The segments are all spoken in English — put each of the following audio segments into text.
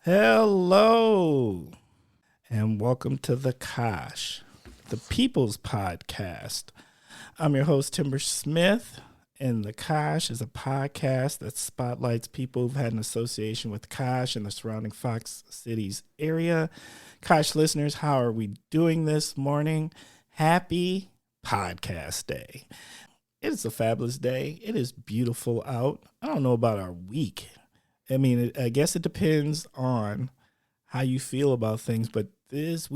Hello, and welcome to the Kosh, the People's Podcast. I'm your host, Timber Smith, and the Kosh is a podcast that spotlights people who've had an association with Kosh and the surrounding Fox Cities area. Kosh listeners, how are we doing this morning? Happy Podcast Day. It is a fabulous day. It is beautiful out. I don't know about our week. I mean, I guess it depends on how you feel about things, but this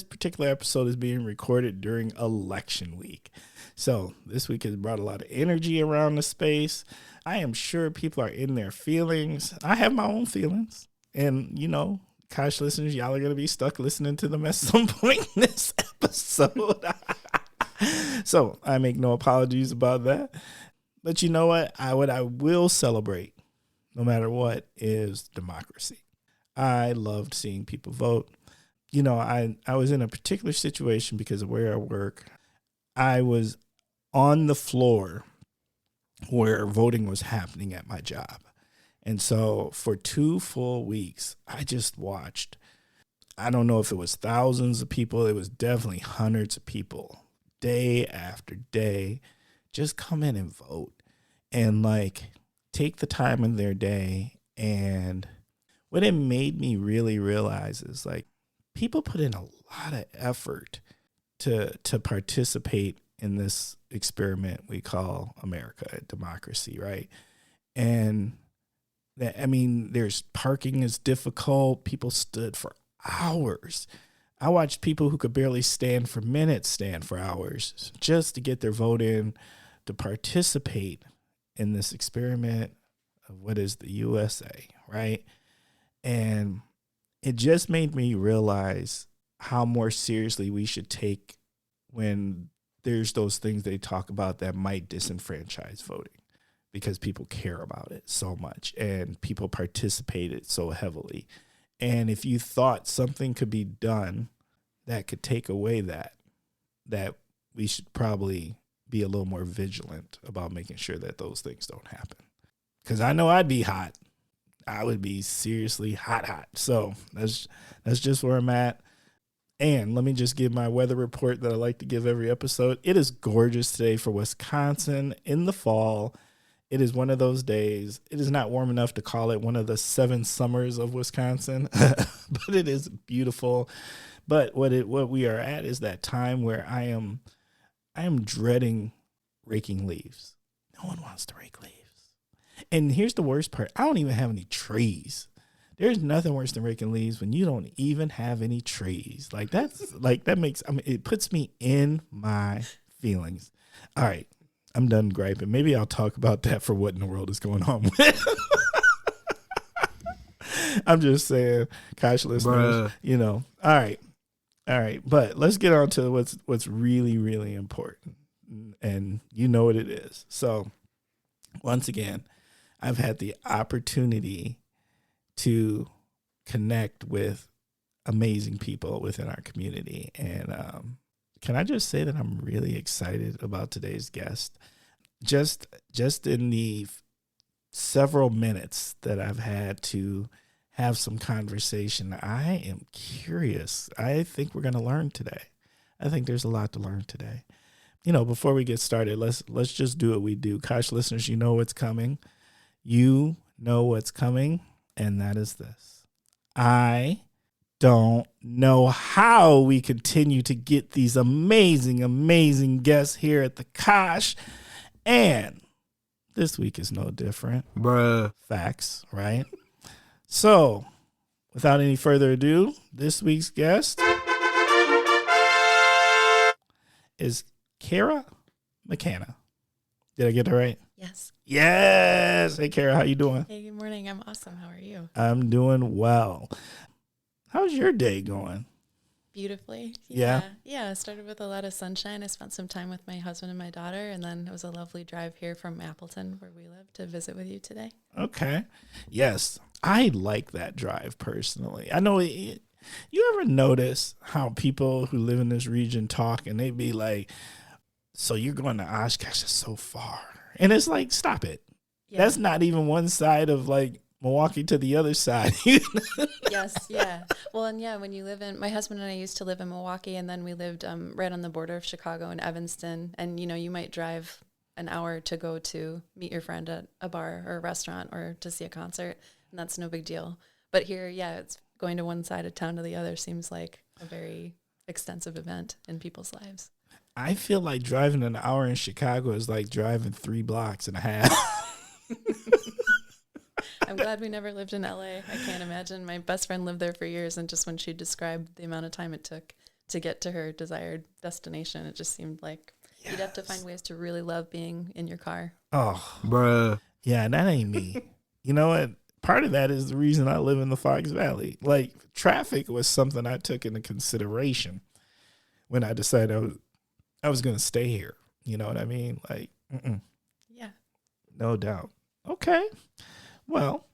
particular episode is being recorded during election week. So this week has brought a lot of energy around the space. I am sure people are in their feelings. I have my own feelings. And, you know, Kosh listeners, y'all are going to be stuck listening to them at some point in this episode. So I make no apologies about that. But you know what? What I will celebrate, no matter what, is democracy. I loved seeing people vote. You know, I was in a particular situation because of where I work. I was on the floor where voting was happening at my job. And so for 2 full weeks, I just watched. I don't know if it was thousands of people. It was definitely hundreds of people, day after day, just come in and vote. And take the time in their day. And what it made me really realize is people put in a lot of effort to participate in this experiment we call America, democracy, right? And there's parking is difficult. People stood for hours. I watched people who could barely stand for minutes stand for hours just to get their vote in, to participate in this experiment of what is the USA, right? And it just made me realize how more seriously we should take when there's those things they talk about that might disenfranchise voting because people care about it so much and people participated so heavily. And if you thought something could be done that could take away that we should probably be a little more vigilant about making sure that those things don't happen. Because I know I'd be hot. I would be seriously hot. So that's just where I'm at. And let me just give my weather report that I like to give every episode. It is gorgeous today for Wisconsin in the fall. It is one of those days. It is not warm enough to call it one of the 7 summers of Wisconsin, but it is beautiful. But what we are at is that time where I am dreading raking leaves. No one wants to rake leaves. And here's the worst part. I don't even have any trees. There's nothing worse than raking leaves when you don't even have any trees. It puts me in my feelings. All right. I'm done griping. Maybe I'll talk about that for what in the world is going on with. I'm just saying, Kosh listeners, you know. All right. But let's get on to what's really, really important. And you know what it is. So once again, I've had the opportunity to connect with amazing people within our community. And can I just say that I'm really excited about today's guest? Just in the several minutes that I've had to have some conversation, I am curious. I think we're going to learn today. I think there's a lot to learn today. You know, before we get started, let's just do what we do. Kosh listeners, you know what's coming. You know what's coming, and that is this. I don't know how we continue to get these amazing, amazing guests here at the Kosh, and this week is no different. Bruh. Facts, right? So, without any further ado, this week's guest is Kara McCanna. Did I get that right? Yes. Yes. Hey, Kara, how you doing? Hey, good morning. I'm awesome. How are you? I'm doing well. How's your day going? Beautifully. Yeah. Yeah. I started with a lot of sunshine. I spent some time with my husband and my daughter, and then it was a lovely drive here from Appleton, where we live, to visit with you today. Okay. Yes. I like that drive personally. I know you ever notice how people who live in this region talk and they be like, so you're going to Oshkosh, that's so far. And it's like, stop it. Yeah. That's not even one side of Milwaukee to the other side. Yes, yeah. Well, and yeah, when you live in, my husband and I used to live in Milwaukee, and then we lived right on the border of Chicago and Evanston. And, you might drive an hour to go to meet your friend at a bar or a restaurant or to see a concert, and that's no big deal. But here, yeah, it's going to one side of town to the other seems like a very extensive event in people's lives. I feel like driving an hour in Chicago is like driving 3 blocks and a half. I'm glad we never lived in LA. I can't imagine. My best friend lived there for years, and just when she described the amount of time it took to get to her desired destination, it just seemed like you'd have to find ways to really love being in your car. Oh, Bruh. yeah, that ain't me. You know what? Part of that is the reason I live in the Fox Valley. Like, traffic was something I took into consideration when I decided I was going to stay here. You know what I mean? Like, Yeah. no doubt. Okay. Well,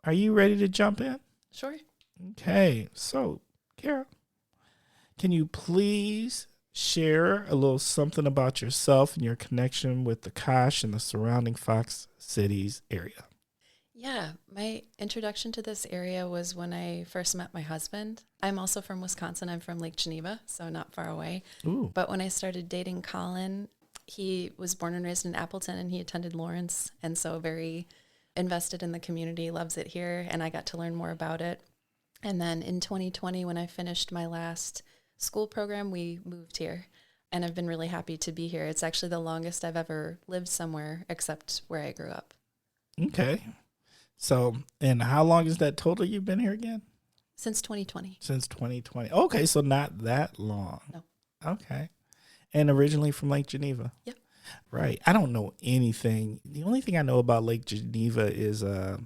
are you ready to jump in? Sure. Okay. So, Kara, can you please share a little something about yourself and your connection with the Kosh and the surrounding Fox Cities area? Yeah, my introduction to this area was when I first met my husband. I'm also from Wisconsin. I'm from Lake Geneva, so not far away. Ooh. But when I started dating Colin, he was born and raised in Appleton, and he attended Lawrence, and so very invested in the community, loves it here, and I got to learn more about it. And then in 2020, when I finished my last school program, we moved here, and I've been really happy to be here. It's actually the longest I've ever lived somewhere except where I grew up. Okay. So, and how long is that total you've been here again? Since 2020. Since 2020. Okay, so not that long. No. Okay. And originally from Lake Geneva. Yep. Right. I don't know anything. The only thing I know about Lake Geneva is I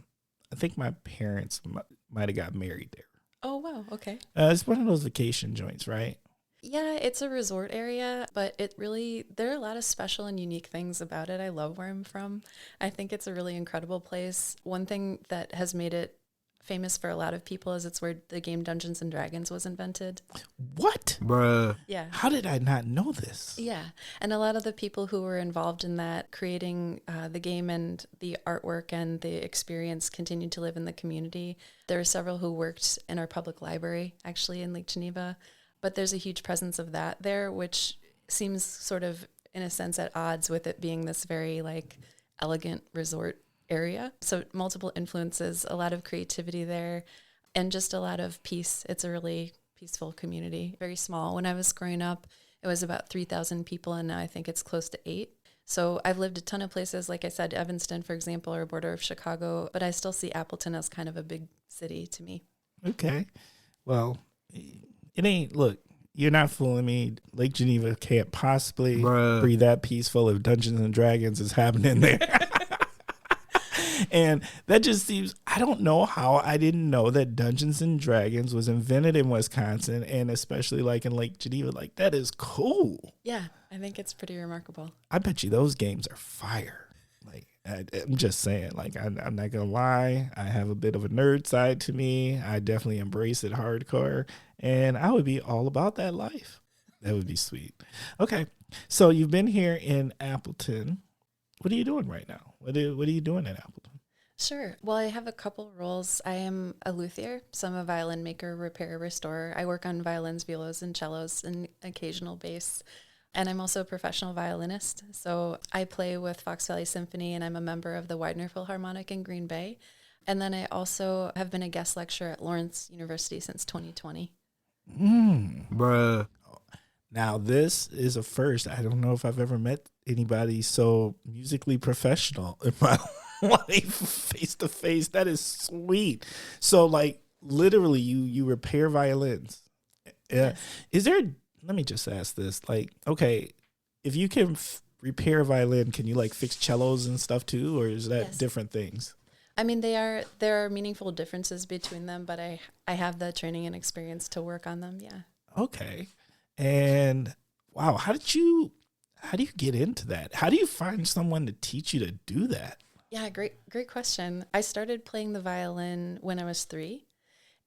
think my parents might have got married there. Oh, wow. Okay. It's one of those vacation joints, right? Yeah, it's a resort area, but there are a lot of special and unique things about it. I love where I'm from. I think it's a really incredible place. One thing that has made it famous for a lot of people is it's where the game Dungeons and Dragons was invented. What? Bruh. Yeah. How did I not know this? Yeah. And a lot of the people who were involved in that, creating the game and the artwork and the experience, continued to live in the community. There are several who worked in our public library, actually, in Lake Geneva. But there's a huge presence of that there, which seems sort of, in a sense, at odds with it being this very, elegant resort area. So multiple influences, a lot of creativity there, and just a lot of peace. It's a really peaceful community, very small. When I was growing up, it was about 3,000 people, and now I think it's close to 8. So I've lived a ton of places, like I said, Evanston, for example, or border of Chicago, but I still see Appleton as kind of a big city to me. Okay. Well, it ain't, look, you're not fooling me. Lake Geneva can't possibly be that peaceful if Dungeons and Dragons is happening there. And that just seems, I don't know how I didn't know that Dungeons and Dragons was invented in Wisconsin, and especially in Lake Geneva. Like, that is cool. Yeah, I think it's pretty remarkable. I bet you those games are fire. I'm just saying, I'm not gonna lie, I have a bit of a nerd side to me. I definitely embrace it hardcore, and I would be all about that life. That would be sweet. Okay, so you've been here in Appleton. What are you doing right now? What are you doing in Appleton? Sure. Well, I have a couple roles. I am a luthier, so I'm a violin maker, repairer, restorer. I work on violins, violas, and cellos, and occasional bass. And I'm also a professional violinist. So I play with Fox Valley Symphony, and I'm a member of the Widener Philharmonic in Green Bay. And then I also have been a guest lecturer at Lawrence University since 2020. Bruh. Now, this is a first. I don't know if I've ever met anybody so musically professional in my life, face to face. That is sweet. So, literally, you repair violins. Yes. Is there... Let me just ask this. Okay, if you can repair a violin, can you fix cellos and stuff too, or is that different things? I mean, there are meaningful differences between them, but I have the training and experience to work on them. Yeah. Okay. And wow, how do you get into that? How do you find someone to teach you to do that? Yeah, great question. I started playing the violin when I was 3.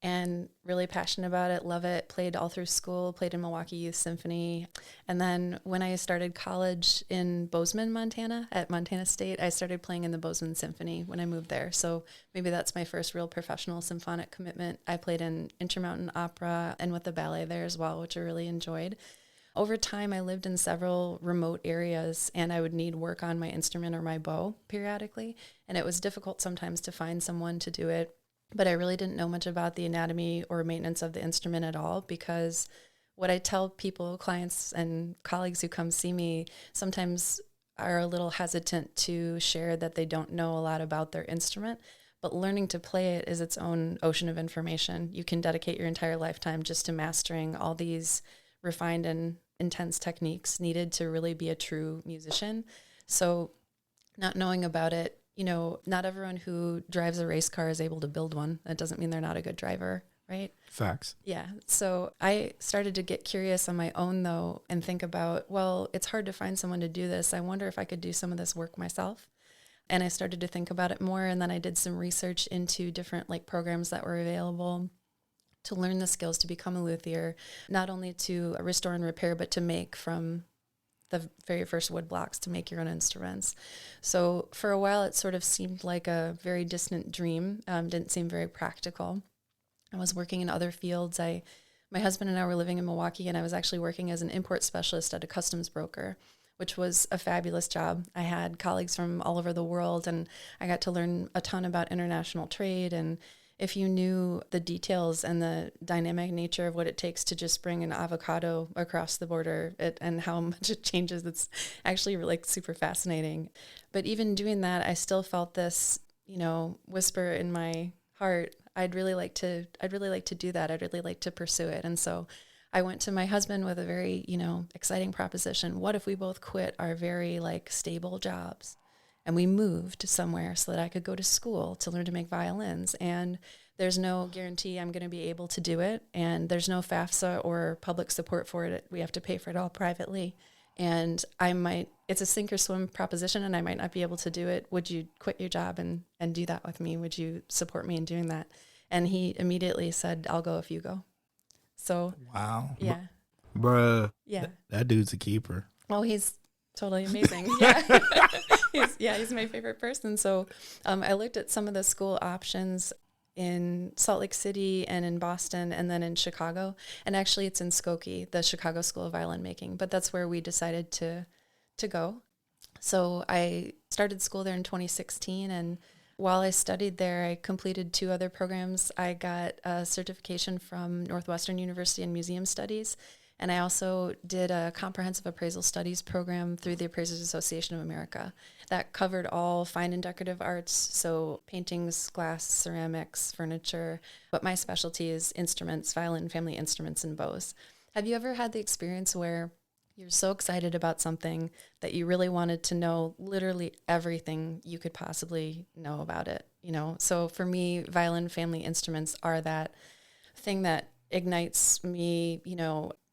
and really passionate about it, love it, played all through school, played in Milwaukee Youth Symphony. And then when I started college in Bozeman, Montana, at Montana State, I started playing in the Bozeman Symphony when I moved there. So maybe that's my first real professional symphonic commitment. I played in Intermountain Opera and with the ballet there as well, which I really enjoyed. Over time, I lived in several remote areas, and I would need work on my instrument or my bow periodically. And it was difficult sometimes to find someone to do it. But I really didn't know much about the anatomy or maintenance of the instrument at all, because what I tell people, clients and colleagues who come see me, sometimes are a little hesitant to share that they don't know a lot about their instrument. But learning to play it is its own ocean of information. You can dedicate your entire lifetime just to mastering all these refined and intense techniques needed to really be a true musician. So not knowing about it, not everyone who drives a race car is able to build one. That doesn't mean they're not a good driver, right? Facts. Yeah. So I started to get curious on my own, though, and think about, well, it's hard to find someone to do this. I wonder if I could do some of this work myself. And I started to think about it more. And then I did some research into different programs that were available to learn the skills to become a luthier, not only to restore and repair, but to make from the very first wood blocks to make your own instruments. So for a while, it sort of seemed like a very distant dream. Didn't seem very practical. I was working in other fields. My husband and I were living in Milwaukee, and I was actually working as an import specialist at a customs broker, which was a fabulous job. I had colleagues from all over the world, and I got to learn a ton about international trade. And if you knew the details and the dynamic nature of what it takes to just bring an avocado across the border and how much it changes, it's actually super fascinating. But even doing that, I still felt this, whisper in my heart. I'd really like to do that. I'd really like to pursue it. And so I went to my husband with a very, exciting proposition. What if we both quit our very stable jobs and we moved somewhere so that I could go to school to learn to make violins? And there's no guarantee I'm going to be able to do it. And there's no FAFSA or public support for it. We have to pay for it all privately. And it's a sink or swim proposition, and I might not be able to do it. Would you quit your job and do that with me? Would you support me in doing that? And he immediately said, I'll go if you go. So, wow. Yeah. Bruh. Yeah. That dude's a keeper. Oh, he's totally amazing. Yeah. He's my favorite person. So I looked at some of the school options in Salt Lake City and in Boston and then in Chicago. And actually it's in Skokie, the Chicago School of Violin Making, but that's where we decided to go. So I started school there in 2016, and while I studied there, I completed 2 other programs. I got a certification from Northwestern University in Museum Studies, and I also did a comprehensive appraisal studies program through the Appraisers Association of America. That covered all fine and decorative arts, so paintings, glass, ceramics, furniture, but my specialty is instruments, violin, family instruments, and bows. Have you ever had the experience where you're so excited about something that you really wanted to know literally everything you could possibly know about it? So for me, violin, family instruments are that thing that ignites me,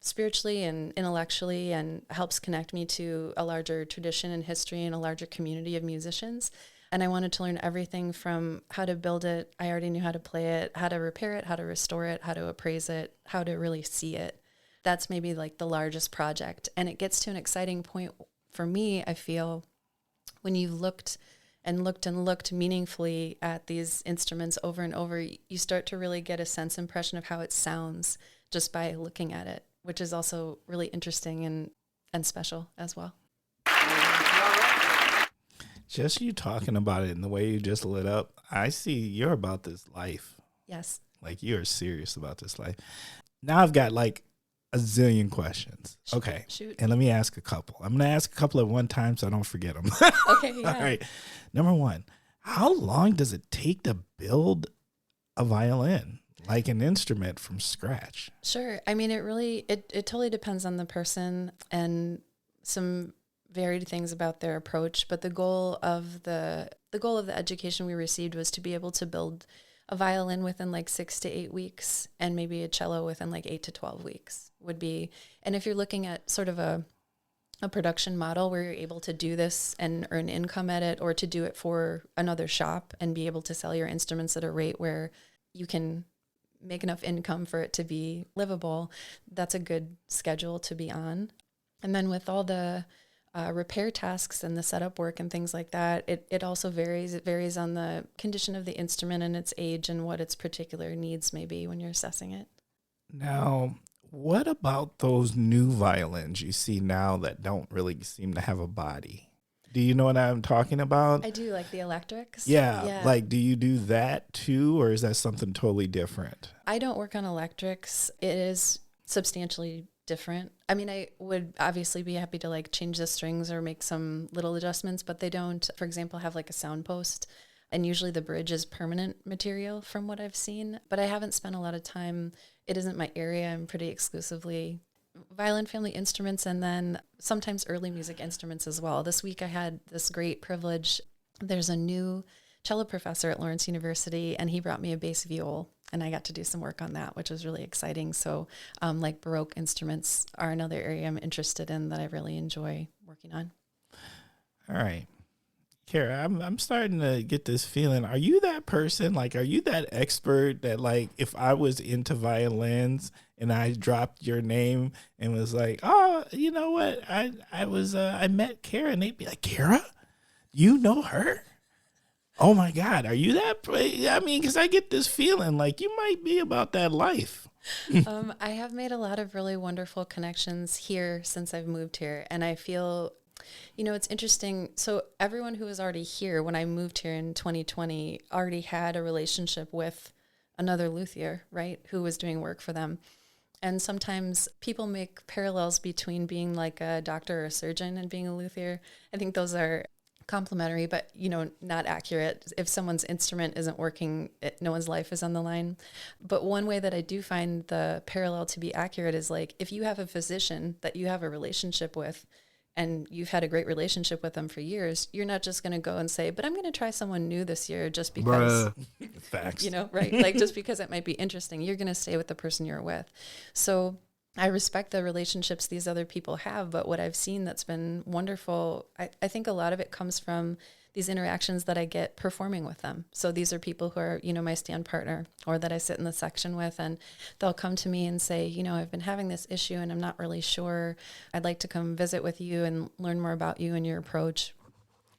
spiritually and intellectually, and helps connect me to a larger tradition and history and a larger community of musicians. And I wanted to learn everything from how to build it. I already knew how to play it, how to repair it, how to restore it, how to appraise it, how to really see it. That's maybe the largest project. And it gets to an exciting point for me, I feel, when you've looked and looked and looked meaningfully at these instruments over and over, you start to really get a sense impression of how it sounds just by looking at it, which is also really interesting and special as well. Just you talking about it and the way you just lit up, I see you're about this life. Yes. You're serious about this life. Now I've got a zillion questions. Okay. Shoot. And let me ask a couple. I'm going to ask a couple at one time so I don't forget them. Okay, yeah. All right. Number 1, how long does it take to build a violin, an instrument from scratch? Sure. I mean, it totally depends on the person and some varied things about their approach, but the goal of the education we received was to be able to build a violin within 6 to 8 weeks, and maybe a cello within 8 to 12 weeks would be. And if you're looking at sort of a production model where you're able to do this and earn income at it, or to do it for another shop and be able to sell your instruments at a rate where you can make enough income for it to be livable, that's a good schedule to be on. And then with all the repair tasks and the setup work and things like that, it also varies. It varies on the condition of the instrument and its age and what its particular needs may be when you're assessing it. Now, what about those new violins you see now that don't really seem to have a body? Do you know what I'm talking about? I do, like the electrics. Yeah. Like, do you do that too, or is that something totally different? I don't work on electrics. It is substantially different. I mean, I would obviously be happy to like change the strings or make some little adjustments, but they don't, for example, have like a sound post. And usually the bridge is permanent material from what I've seen. But I haven't spent a lot of time. It isn't my area. I'm pretty exclusively violin family instruments, and then sometimes early music instruments as well. This week I had this great privilege. There's a new cello professor at Lawrence University, and he brought me a bass viol, and I got to do some work on that, which was really exciting. So like Baroque instruments are another area I'm interested in that I really enjoy working on. All right. Kara, I'm starting to get this feeling. Are you that person? Like, are you that expert that, like, if I was into violins and I dropped your name and was like, oh, you know what? I met Kara, and they'd be like, Kara, you know her? Oh my God. Are you that? I mean, because I get this feeling like you might be about that life. I have made a lot of really wonderful connections here since I've moved here. And I feel, you know, it's interesting. So everyone who was already here when I moved here in 2020 already had a relationship with another luthier, right, who was doing work for them. And sometimes people make parallels between being like a doctor or a surgeon and being a luthier. I think those are complementary, but, you know, not accurate. If someone's instrument isn't working, no one's life is on the line. But one way that I do find the parallel to be accurate is like, if you have a physician that you have a relationship with, and you've had a great relationship with them for years, you're not just going to go and say, but I'm going to try someone new this year just because, Facts. you know, right? Like just because it might be interesting, you're going to stay with the person you're with. So I respect the relationships these other people have, but what I've seen that's been wonderful, I think a lot of it comes from these interactions that I get performing with them. So these are people who are, you know, my stand partner or that I sit in the section with, and they'll come to me and say, you know, I've been having this issue and I'm not really sure. I'd like to come visit with you and learn more about you and your approach.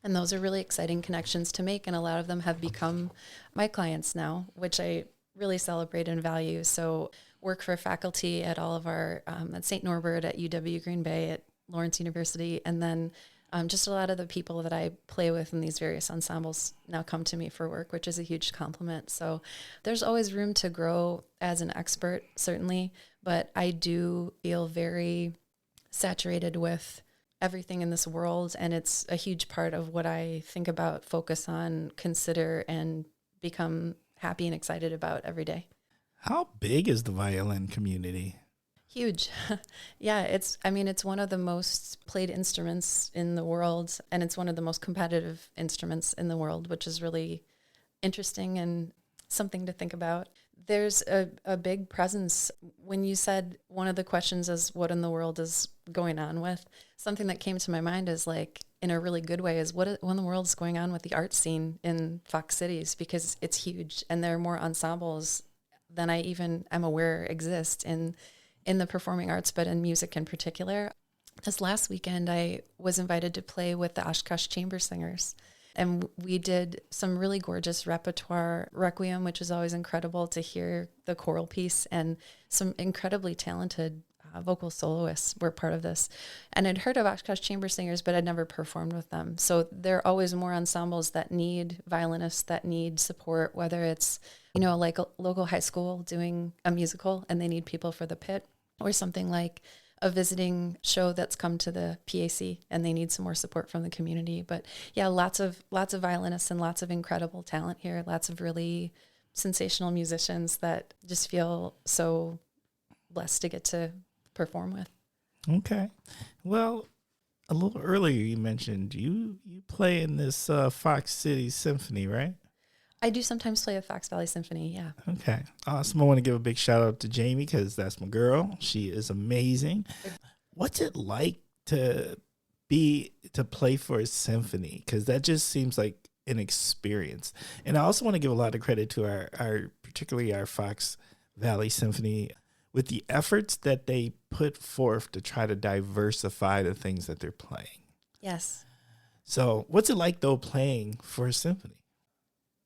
And those are really exciting connections to make. And a lot of them have become my clients now, which I really celebrate and value. So work for faculty at all of our, at St. Norbert, at UW Green Bay, at Lawrence University, and then just a lot of the people that I play with in these various ensembles now come to me for work, which is a huge compliment. So there's always room to grow as an expert, certainly, but I do feel very saturated with everything in this world, and it's a huge part of what I think about, focus on, consider, and become happy and excited about every day. How big is the violin community? Huge. Yeah, it's one of the most played instruments in the world, and it's one of the most competitive instruments in the world, which is really interesting and something to think about. There's a big presence. When you said one of the questions is what in the world is going on with, something that came to my mind is like, in a really good way, is what in the world is going on with the art scene in Fox Cities, because it's huge, and there are more ensembles than I even am aware exist in the performing arts, but in music in particular. This last weekend, I was invited to play with the Oshkosh Chamber Singers, and we did some really gorgeous repertoire requiem, which is always incredible to hear the choral piece, and some incredibly talented vocal soloists were part of this. And I'd heard of Oshkosh Chamber Singers, but I'd never performed with them. So there are always more ensembles that need violinists, that need support, whether it's, you know, like a local high school doing a musical and they need people for the pit, or something like a visiting show that's come to the PAC and they need some more support from the community. But yeah, lots of violinists and lots of incredible talent here, lots of really sensational musicians that just feel so blessed to get to perform with. Okay. Well, a little earlier you mentioned you play in this Fox City Symphony, right? I do sometimes play with Fox Valley Symphony, yeah. Okay. Awesome. I want to give a big shout out to Jamie because that's my girl. She is amazing. What's it like to play for a symphony? Because that just seems like an experience. And I also want to give a lot of credit to our particularly our Fox Valley Symphony with the efforts that they put forth to try to diversify the things that they're playing. Yes. So what's it like, though, playing for a symphony?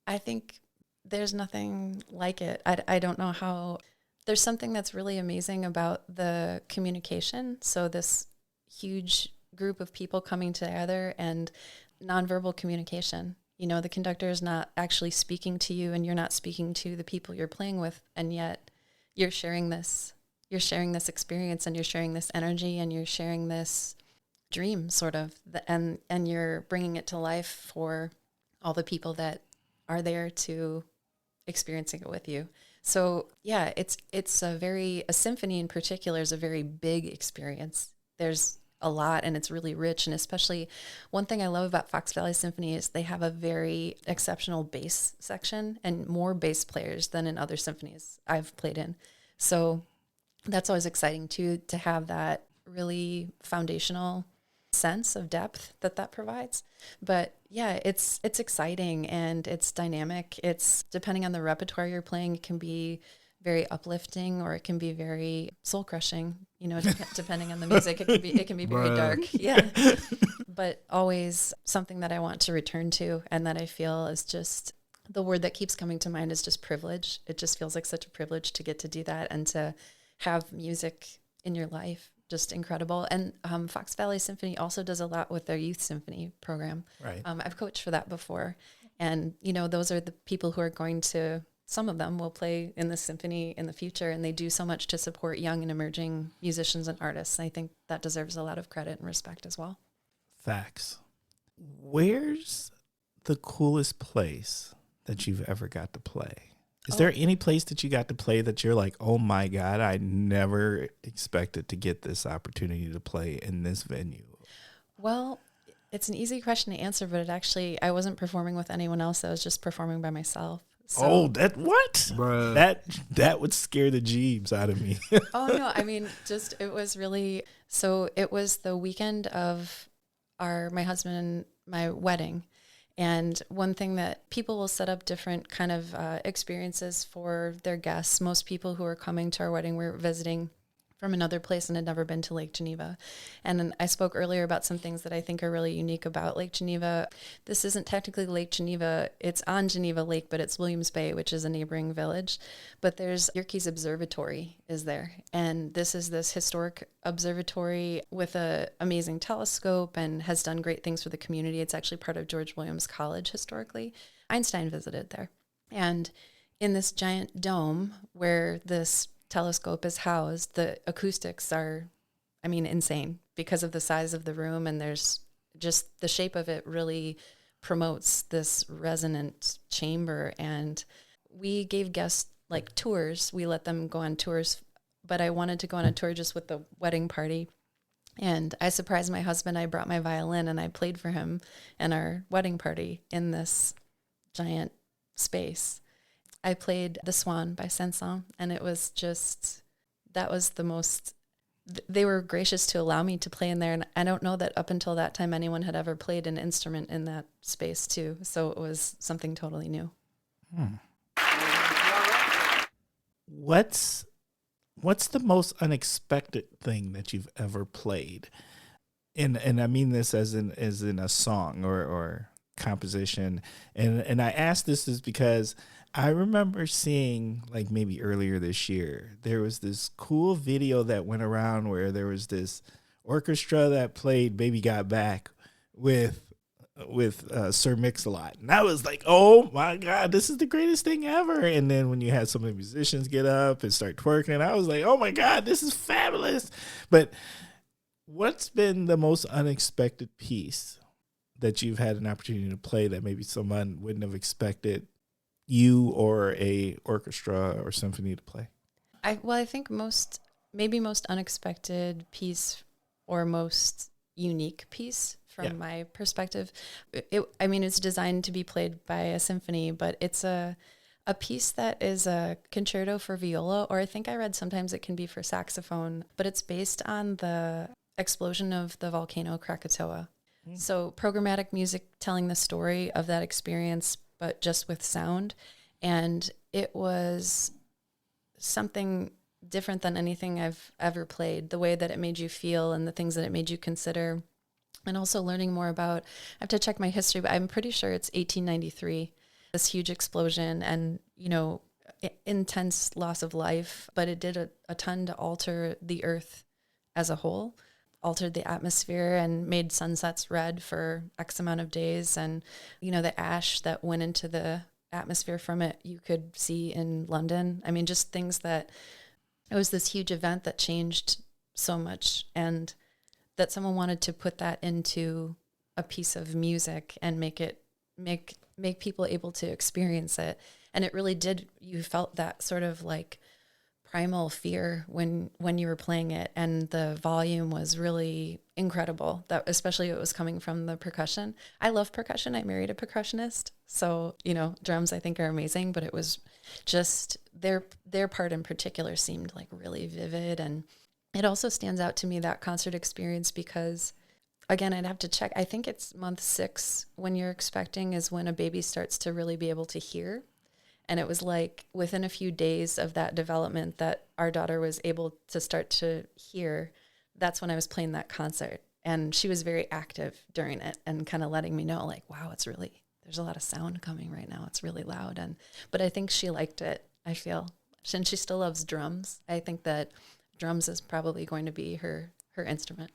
I think there's nothing like it. I don't know how. There's something that's really amazing about the communication. So this huge group of people coming together and nonverbal communication. You know, the conductor is not actually speaking to you and you're not speaking to the people you're playing with, and yet you're sharing this experience, and you're sharing this energy, and you're sharing this dream, sort of, and you're bringing it to life for all the people that are there to experiencing it with you. So yeah, it's a symphony in particular is a very big experience. There's a lot, and it's really rich. And especially one thing I love about Fox Valley Symphony is they have a very exceptional bass section and more bass players than in other symphonies I've played in. So that's always exciting too, to have that really foundational sense of depth that provides. But yeah, it's exciting and it's dynamic. It's depending on the repertoire you're playing, it can be very uplifting or it can be very soul crushing, you know, depending on the music. It can be very dark. Yeah. But always something that I want to return to, and that I feel is just, the word that keeps coming to mind is just privilege. It just feels like such a privilege to get to do that and to have music in your life. Just incredible. And Fox Valley Symphony also does a lot with their youth symphony program. Right. I've coached for that before. And, you know, those are the people who are going to, some of them will play in the symphony in the future, and they do so much to support young and emerging musicians and artists. I think that deserves a lot of credit and respect as well. Facts. Where's the coolest place that you've ever got to play? Is there any place that you got to play that you're like, oh my God, I never expected to get this opportunity to play in this venue? Well, it's an easy question to answer, but I wasn't performing with anyone else. I was just performing by myself. So, that what? Bruh. That would scare the jeebs out of me. oh no, I mean, it was really, so it was the weekend of my husband and my wedding. And one thing that people will set up different kind of experiences for their guests. Most people who are coming to our wedding were visiting from another place and had never been to Lake Geneva. And then I spoke earlier about some things that I think are really unique about Lake Geneva. This isn't technically Lake Geneva. It's on Geneva Lake, but it's Williams Bay, which is a neighboring village. But there's Yerkes Observatory is there. And this is this historic observatory with an amazing telescope and has done great things for the community. It's actually part of George Williams College historically. Einstein visited there. And in this giant dome where this telescope is housed, the acoustics are, insane because of the size of the room, and there's just the shape of it really promotes this resonant chamber. And we gave guests like tours. We let them go on tours, but I wanted to go on a tour just with the wedding party. And I surprised my husband. I brought my violin and I played for him and our wedding party in this giant space. I played The Swan by Saint-Saëns, and it was just, that was the most, they were gracious to allow me to play in there. And I don't know that up until that time anyone had ever played an instrument in that space too. So it was something totally new. What's the most unexpected thing that you've ever played? And I mean this as in a song or composition. And I ask this is because I remember seeing, like maybe earlier this year, there was this cool video that went around where there was this orchestra that played Baby Got Back with Sir Mix-a-Lot. And I was like, oh my God, this is the greatest thing ever. And then when you had some of the musicians get up and start twerking, I was like, oh my God, this is fabulous. But what's been the most unexpected piece that you've had an opportunity to play that maybe someone wouldn't have expected you or a orchestra or symphony to play? I think most unexpected piece or most unique piece from my perspective. It's designed to be played by a symphony, but it's a piece that is a concerto for viola, or I think I read sometimes it can be for saxophone, but it's based on the explosion of the volcano Krakatoa. So programmatic music telling the story of that experience, but just with sound. And it was something different than anything I've ever played, the way that it made you feel and the things that it made you consider. And also learning more about, I have to check my history, but I'm pretty sure it's 1893, this huge explosion and, intense loss of life, but it did a ton to alter the earth as a whole, altered the atmosphere and made sunsets red for X amount of days. And, the ash that went into the atmosphere from it, you could see in London. I mean, just things that, it was this huge event that changed so much, and that someone wanted to put that into a piece of music and make people able to experience it. And it really did, you felt that sort of like primal fear when you were playing it, and the volume was really incredible, that especially it was coming from the percussion. I love percussion. I married a percussionist. So, drums I think are amazing, but it was just their part in particular seemed like really vivid. And it also stands out to me, that concert experience, because again, I'd have to check. I think it's month 6 when you're expecting is when a baby starts to really be able to hear. And it was like within a few days of that development that our daughter was able to start to hear. That's when I was playing that concert. And she was very active during it and kind of letting me know, like, wow, there's a lot of sound coming right now. It's really loud. But I think she liked it, I feel. And she still loves drums. I think that drums is probably going to be her instrument.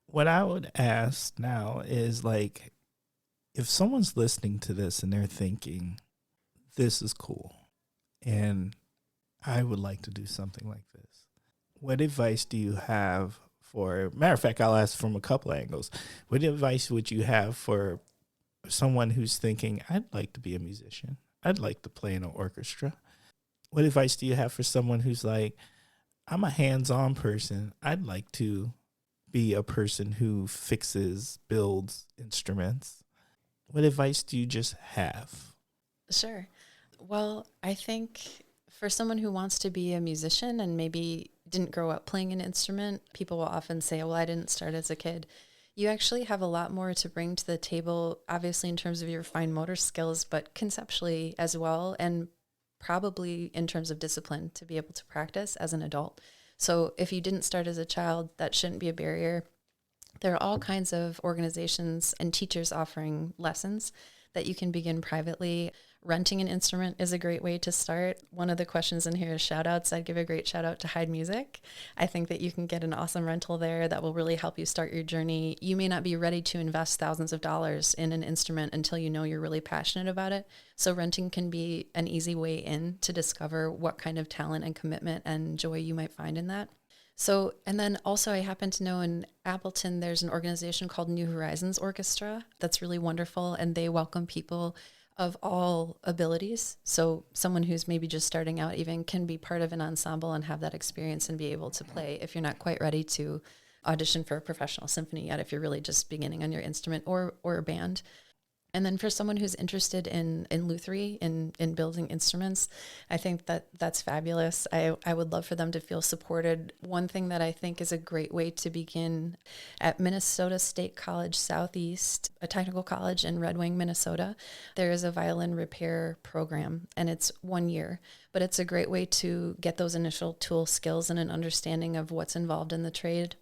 What I would ask now is, like, if someone's listening to this and they're thinking, this is cool, and I would like to do something like this, what advice do you have for, matter of fact, I'll ask from a couple angles. What advice would you have for someone who's thinking, I'd like to be a musician, I'd like to play in an orchestra? What advice do you have for someone who's like, I'm a hands-on person, I'd like to be a person who fixes, builds instruments? What advice do you just have? Sure. Well, I think for someone who wants to be a musician and maybe didn't grow up playing an instrument, people will often say, well, I didn't start as a kid. You actually have a lot more to bring to the table, obviously in terms of your fine motor skills, but conceptually as well, and probably in terms of discipline to be able to practice as an adult. So if you didn't start as a child, that shouldn't be a barrier. There are all kinds of organizations and teachers offering lessons that you can begin privately. Renting an instrument is a great way to start. One of the questions in here is shout outs. I'd give a great shout out to Hyde Music. I think that you can get an awesome rental there that will really help you start your journey. You may not be ready to invest thousands of dollars in an instrument until you know you're really passionate about it. So renting can be an easy way in to discover what kind of talent and commitment and joy you might find in that. So, and then also I happen to know in Appleton, there's an organization called New Horizons Orchestra that's really wonderful, and they welcome people of all abilities. So someone who's maybe just starting out even can be part of an ensemble and have that experience and be able to play if you're not quite ready to audition for a professional symphony yet, if you're really just beginning on your instrument or a band. And then for someone who's interested in lutherie, in building instruments, I think that that's fabulous. I would love for them to feel supported. One thing that I think is a great way to begin, at Minnesota State College Southeast, a technical college in Red Wing, Minnesota, there is a violin repair program, and it's 1 year. But it's a great way to get those initial tool skills and an understanding of what's involved in the trade.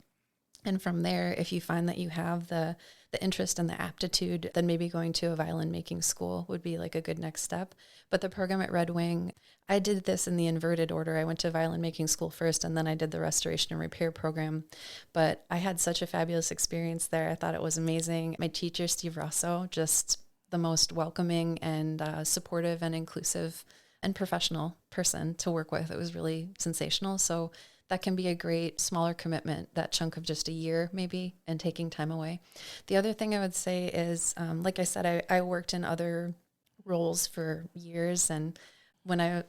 And from there, if you find that you have the interest and the aptitude, then maybe going to a violin making school would be like a good next step. But the program at Red Wing, I did this in the inverted order. I went to violin making school first, and then I did the restoration and repair program. But I had such a fabulous experience there. I thought it was amazing. My teacher, Steve Rosso, just the most welcoming and supportive and inclusive and professional person to work with. It was really sensational. So that can be a great smaller commitment, that chunk of just a year maybe, and taking time away. The other thing I would say is, like I said, I worked in other roles for years. And when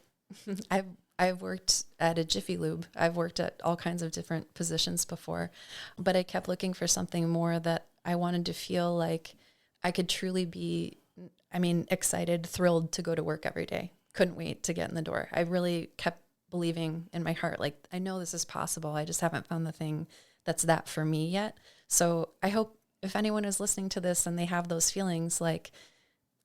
I've worked at a Jiffy Lube, I've worked at all kinds of different positions before, but I kept looking for something more that I wanted to feel like I could truly be, excited, thrilled to go to work every day. Couldn't wait to get in the door. I really kept believing in my heart, like, I know this is possible. I just haven't found the thing that's that for me yet. So I hope if anyone is listening to this and they have those feelings, like,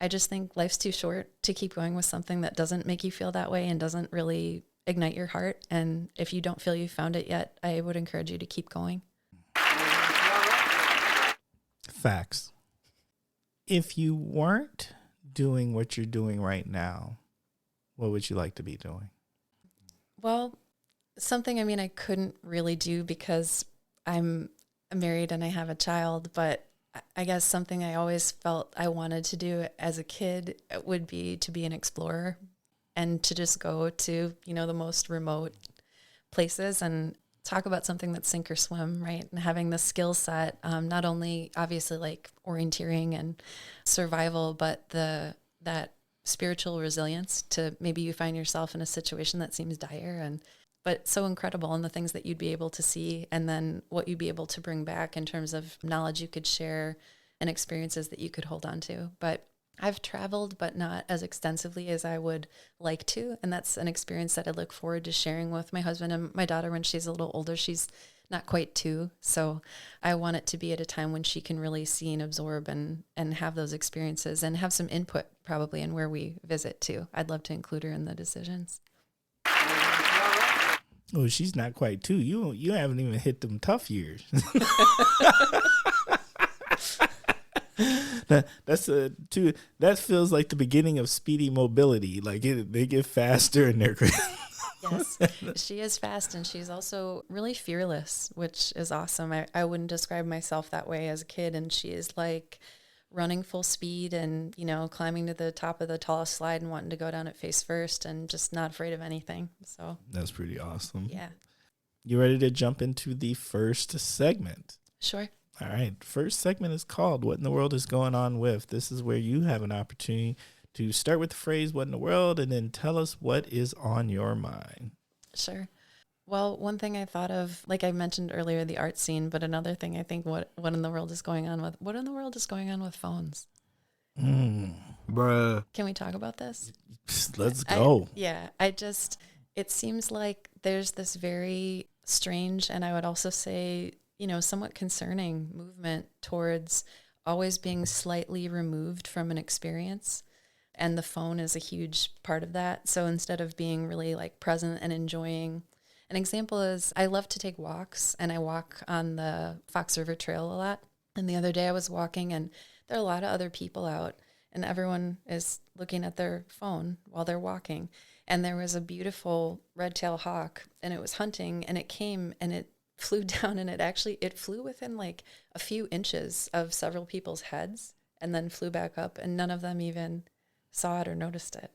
I just think life's too short to keep going with something that doesn't make you feel that way and doesn't really ignite your heart. And if you don't feel you found it yet, I would encourage you to keep going. Facts. If you weren't doing what you're doing right now, what would you like to be doing? Well, something, I couldn't really do because I'm married and I have a child, but I guess something I always felt I wanted to do as a kid would be to be an explorer and to just go to, the most remote places and talk about something that's sink or swim, right? And having the skill set, not only obviously like orienteering and survival, but that spiritual resilience to maybe you find yourself in a situation that seems dire but so incredible, and the things that you'd be able to see, and then what you'd be able to bring back in terms of knowledge you could share and experiences that you could hold on to. But I've traveled, but not as extensively as I would like to. And that's an experience that I look forward to sharing with my husband and my daughter when she's a little older. She's not quite 2. So I want it to be at a time when she can really see and absorb and have those experiences and have some input probably in where we visit too. I'd love to include her in the decisions. Oh, she's not quite 2. You haven't even hit them tough years. That feels like the beginning of speedy mobility. Like they get faster and they're great. Yes, she is fast, and she's also really fearless, which is awesome. I wouldn't describe myself that way as a kid, and she is like running full speed and, climbing to the top of the tallest slide and wanting to go down it face first and just not afraid of anything. So that's pretty awesome. Yeah. You ready to jump into the first segment? Sure. All right. First segment is called What in the World is Going On With? This is where you have an opportunity to start with the phrase what in the world and then tell us what is on your mind. Sure. Well, one thing I thought of, like I mentioned earlier, the art scene, but another thing I think what in the world is going on with phones? Bruh. Can we talk about this? Let's go. It seems like there's this very strange, and I would also say, somewhat concerning movement towards always being slightly removed from an experience. And the phone is a huge part of that. So instead of being really like present and enjoying, an example is I love to take walks, and I walk on the Fox River Trail a lot. And the other day I was walking, and there are a lot of other people out, and everyone is looking at their phone while they're walking. And there was a beautiful red-tailed hawk, and it was hunting, and it came and it flew down, and it flew within like a few inches of several people's heads and then flew back up, and none of them even saw it or noticed it.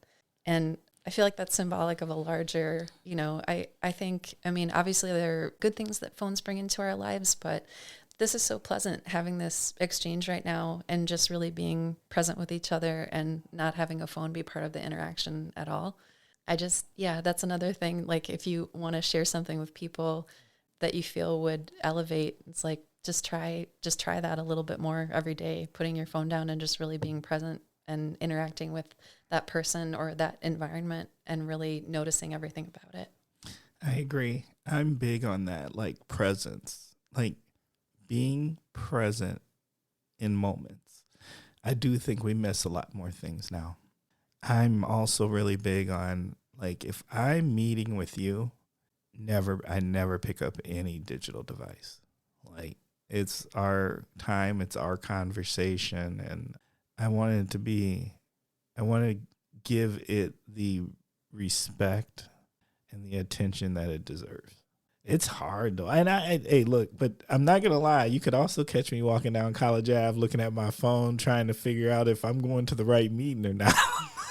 And I feel like that's symbolic of a larger, I think, obviously there are good things that phones bring into our lives, but this is so pleasant having this exchange right now and just really being present with each other and not having a phone be part of the interaction at all. That's another thing. Like if you want to share something with people that you feel would elevate, it's like, just try that a little bit more every day, putting your phone down and just really being present and interacting with that person or that environment and really noticing everything about it. I agree. I'm big on that, like presence, like being present in moments. I do think we miss a lot more things now. I'm also really big on, like, if I'm meeting with you, I never pick up any digital device. Like, it's our time, it's our conversation, and I want to give it the respect and the attention that it deserves. It's hard though. And hey, look, but I'm not going to lie. You could also catch me walking down College Ave looking at my phone, trying to figure out if I'm going to the right meeting or not.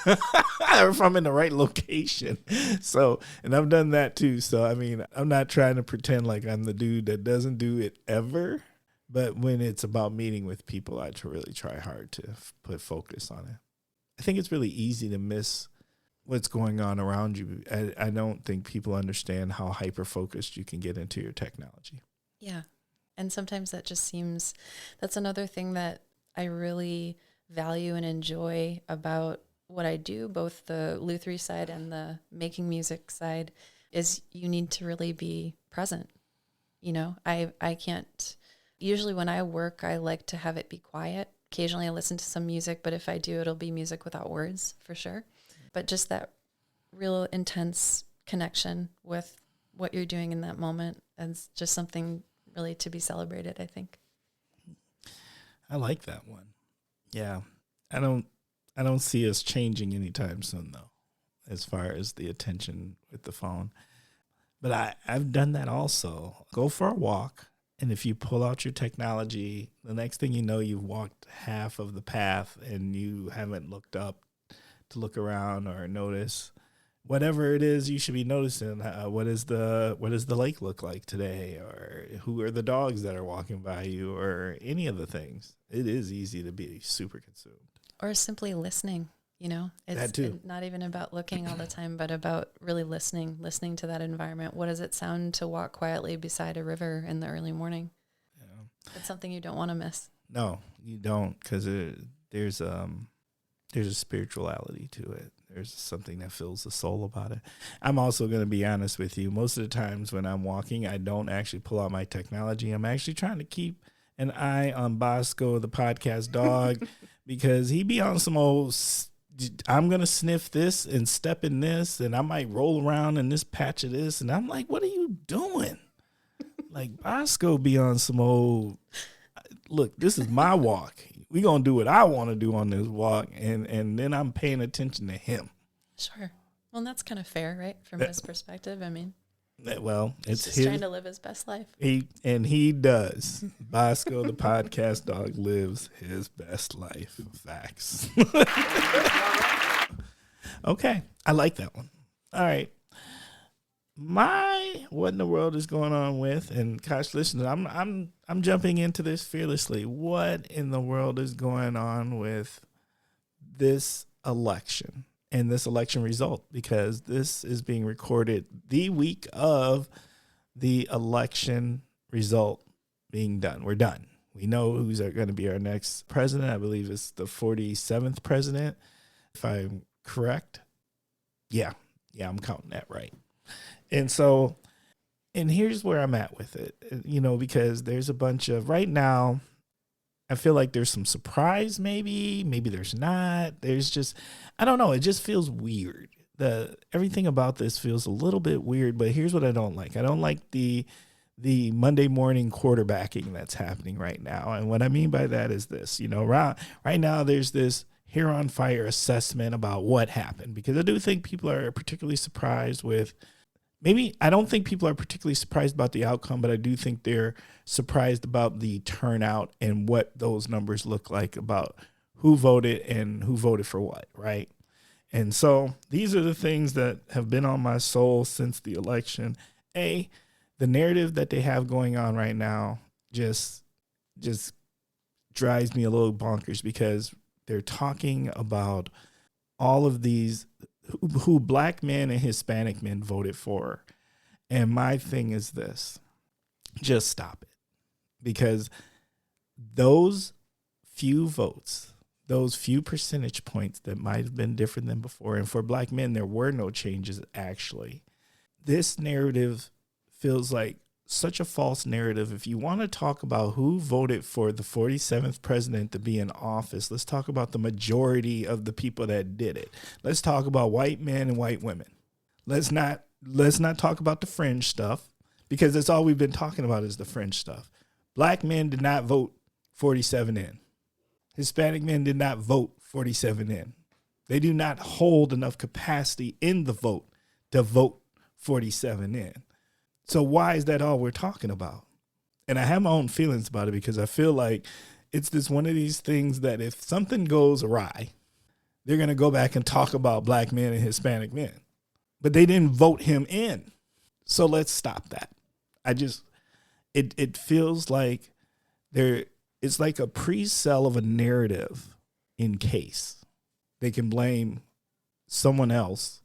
Or if I'm in the right location. So, and I've done that too. So, I'm not trying to pretend like I'm the dude that doesn't do it ever. But when it's about meeting with people, I really try hard to put focus on it. I think it's really easy to miss what's going on around you. I don't think people understand how hyper-focused you can get into your technology. Yeah. And sometimes that's another thing that I really value and enjoy about what I do, both the lutherie side and the making music side, is you need to really be present. I can't, usually when I work, I like to have it be quiet. Occasionally I listen to some music, but if I do, it'll be music without words for sure. But just that real intense connection with what you're doing in that moment. And it's just something really to be celebrated, I think. I like that one. Yeah. I don't see us changing anytime soon, though, as far as the attention with the phone. But I've done that also. Go for a walk, and if you pull out your technology, the next thing you know, you've walked half of the path and you haven't looked up to look around or notice whatever it is you should be noticing. What does the lake look like today, or who are the dogs that are walking by you, or any of the things. It is easy to be super consumed. Or simply listening, it's That too. not even about looking all the time, but about really listening to that environment. What does it sound to walk quietly beside a river in the early morning? Yeah. It's something you don't want to miss. No, you don't, because there's a spirituality to it. There's something that fills the soul about it. I'm also going to be honest with you. Most of the times when I'm walking, I don't actually pull out my technology. I'm actually trying to keep an eye on Bosco, the podcast dog, because he be on some old, I'm going to sniff this and step in this, and I might roll around in this patch of this. And I'm like, what are you doing? Like, Bosco be on some old, look, this is my walk. We going to do what I want to do on this walk, and then I'm paying attention to him. Sure. Well, and that's kind of fair, right? From his perspective. I mean, well, he's just trying to live his best life. He does. Bosco, the podcast dog, lives his best life. Facts. Okay. I like that one. All right. What in the world is going on with, and gosh, listen, I'm jumping into this fearlessly. What in the world is going on with this election and this election result? Because this is being recorded the week of the election result being done. We're done. We know who's going to be our next president. I believe it's the 47th president, if I'm correct. Yeah, I'm counting that right. And so, and here's where I'm at with it, because there's a bunch of, right now, I feel like there's some surprise, maybe there's not. There's just, I don't know. It just feels weird. Everything about this feels a little bit weird, but here's what I don't like. I don't like the Monday morning quarterbacking that's happening right now. And what I mean by that is this, right now there's this hair on fire assessment about what happened, because I do think people are particularly surprised with, I don't think people are particularly surprised about the outcome, but I do think they're surprised about the turnout and what those numbers look like about who voted and who voted for what, right? And so these are the things that have been on my soul since the election. The narrative that they have going on right now just drives me a little bonkers, because they're talking about all of these who black men and Hispanic men voted for. And my thing is this, just stop it. Because those few votes, those few percentage points that might have been different than before, and for black men, there were no changes actually. This narrative feels like such a false narrative. If you want to talk about who voted for the 47th president to be in office, let's talk about the majority of the people that did it. Let's talk about white men and white women. Let's not talk about the fringe stuff, because that's all we've been talking about is the fringe stuff. Black men did not vote 47 in. Hispanic men did not vote 47 in. They do not hold enough capacity in the vote to vote 47 in. So why is that all we're talking about? And I have my own feelings about it, because I feel like it's this one of these things that if something goes awry, they're going to go back and talk about black men and Hispanic men. But they didn't vote him in. So let's stop that. It feels like it's like a pre-sell of a narrative in case they can blame someone else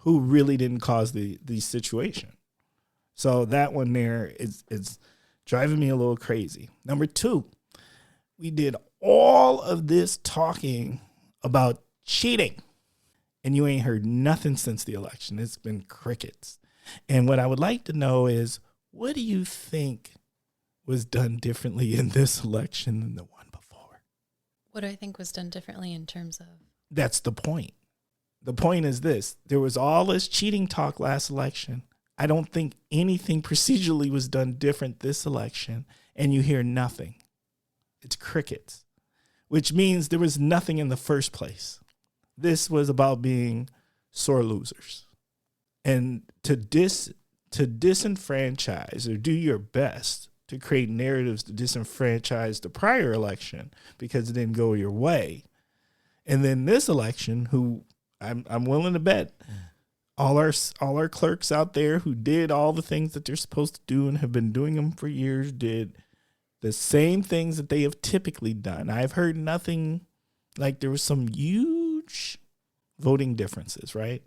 who really didn't cause the situation. So that one there is driving me a little crazy. Number two, we did all of this talking about cheating, and you ain't heard nothing since the election. It's been crickets. And what I would like to know is, what do you think was done differently in this election than the one before? What do I think was done differently in terms of? That's the point. The point is this. There was all this cheating talk last election. I don't think anything procedurally was done different this election, and you hear nothing. It's crickets, which means there was nothing in the first place. This was about being sore losers. And to disenfranchise or do your best to create narratives to disenfranchise the prior election because it didn't go your way. And then this election, who I'm willing to bet all our clerks out there who did all the things that they're supposed to do and have been doing them for years did the same things that they have typically done. I've heard nothing like there was some huge voting differences, right?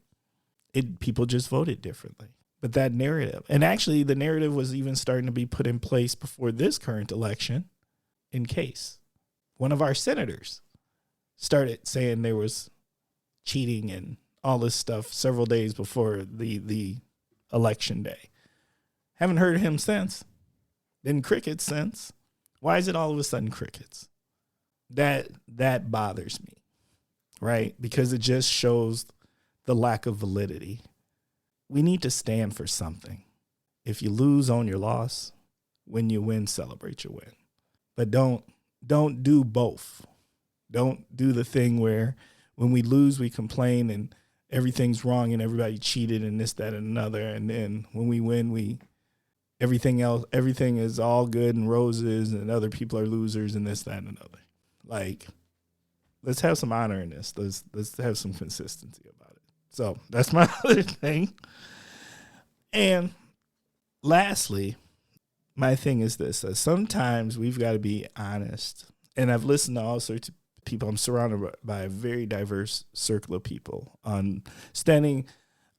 People just voted differently. But that narrative, and actually the narrative was even starting to be put in place before this current election in case. One of our senators started saying there was cheating and all this stuff several days before the election day. Haven't heard him since. Been crickets since. Why is it all of a sudden crickets? That bothers me, right? Because it just shows the lack of validity. We need to stand for something. If you lose, own your loss. When you win, celebrate your win. But don't do both. Don't do the thing where when we lose, we complain and everything's wrong and everybody cheated and this, that, and another. And then when we win, everything is all good and roses and other people are losers and this, that, and another. Like, let's have some honor in this. Let's have some consistency about it. So that's my other thing. And lastly, my thing is this. Sometimes we've got to be honest. And I've listened to all sorts of people. I'm surrounded by a very diverse circle of people standing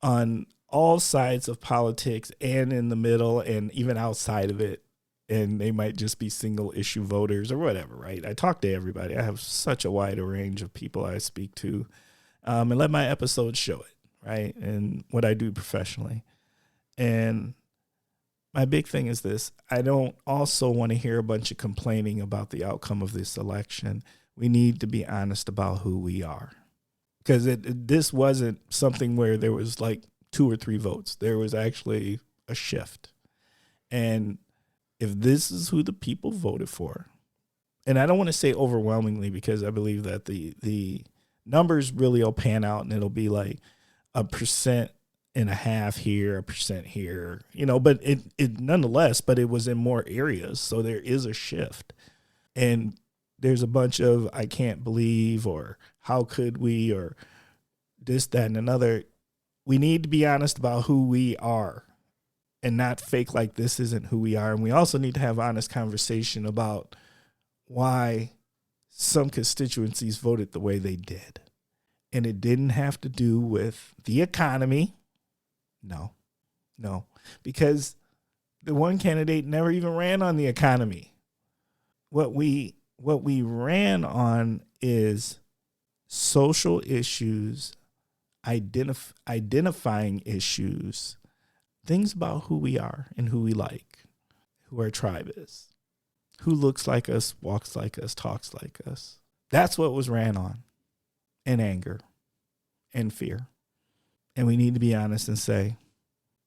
on all sides of politics and in the middle and even outside of it. And they might just be single issue voters or whatever, right? I talk to everybody. I have such a wide range of people I speak to, and let my episodes show it, right? And what I do professionally. And my big thing is this. I don't also want to hear a bunch of complaining about the outcome of this election. We need to be honest about who we are. Because this wasn't something where there was like 2 or 3 votes. There was actually a shift. And if this is who the people voted for, and I don't want to say overwhelmingly because I believe that the numbers really will pan out and it'll be like 1.5% here, 1% here, but it nonetheless, but it was in more areas. So there is a shift. And there's a bunch of I can't believe or how could we or this, that, and another. We need to be honest about who we are and not fake like this isn't who we are. And we also need to have honest conversation about why some constituencies voted the way they did. And it didn't have to do with the economy. No, because the one candidate never even ran on the economy. What we ran on is social issues, identifying issues, things about who we are and who we like, who our tribe is, who looks like us, walks like us, talks like us. That's what was ran on, and anger and fear. And we need to be honest and say,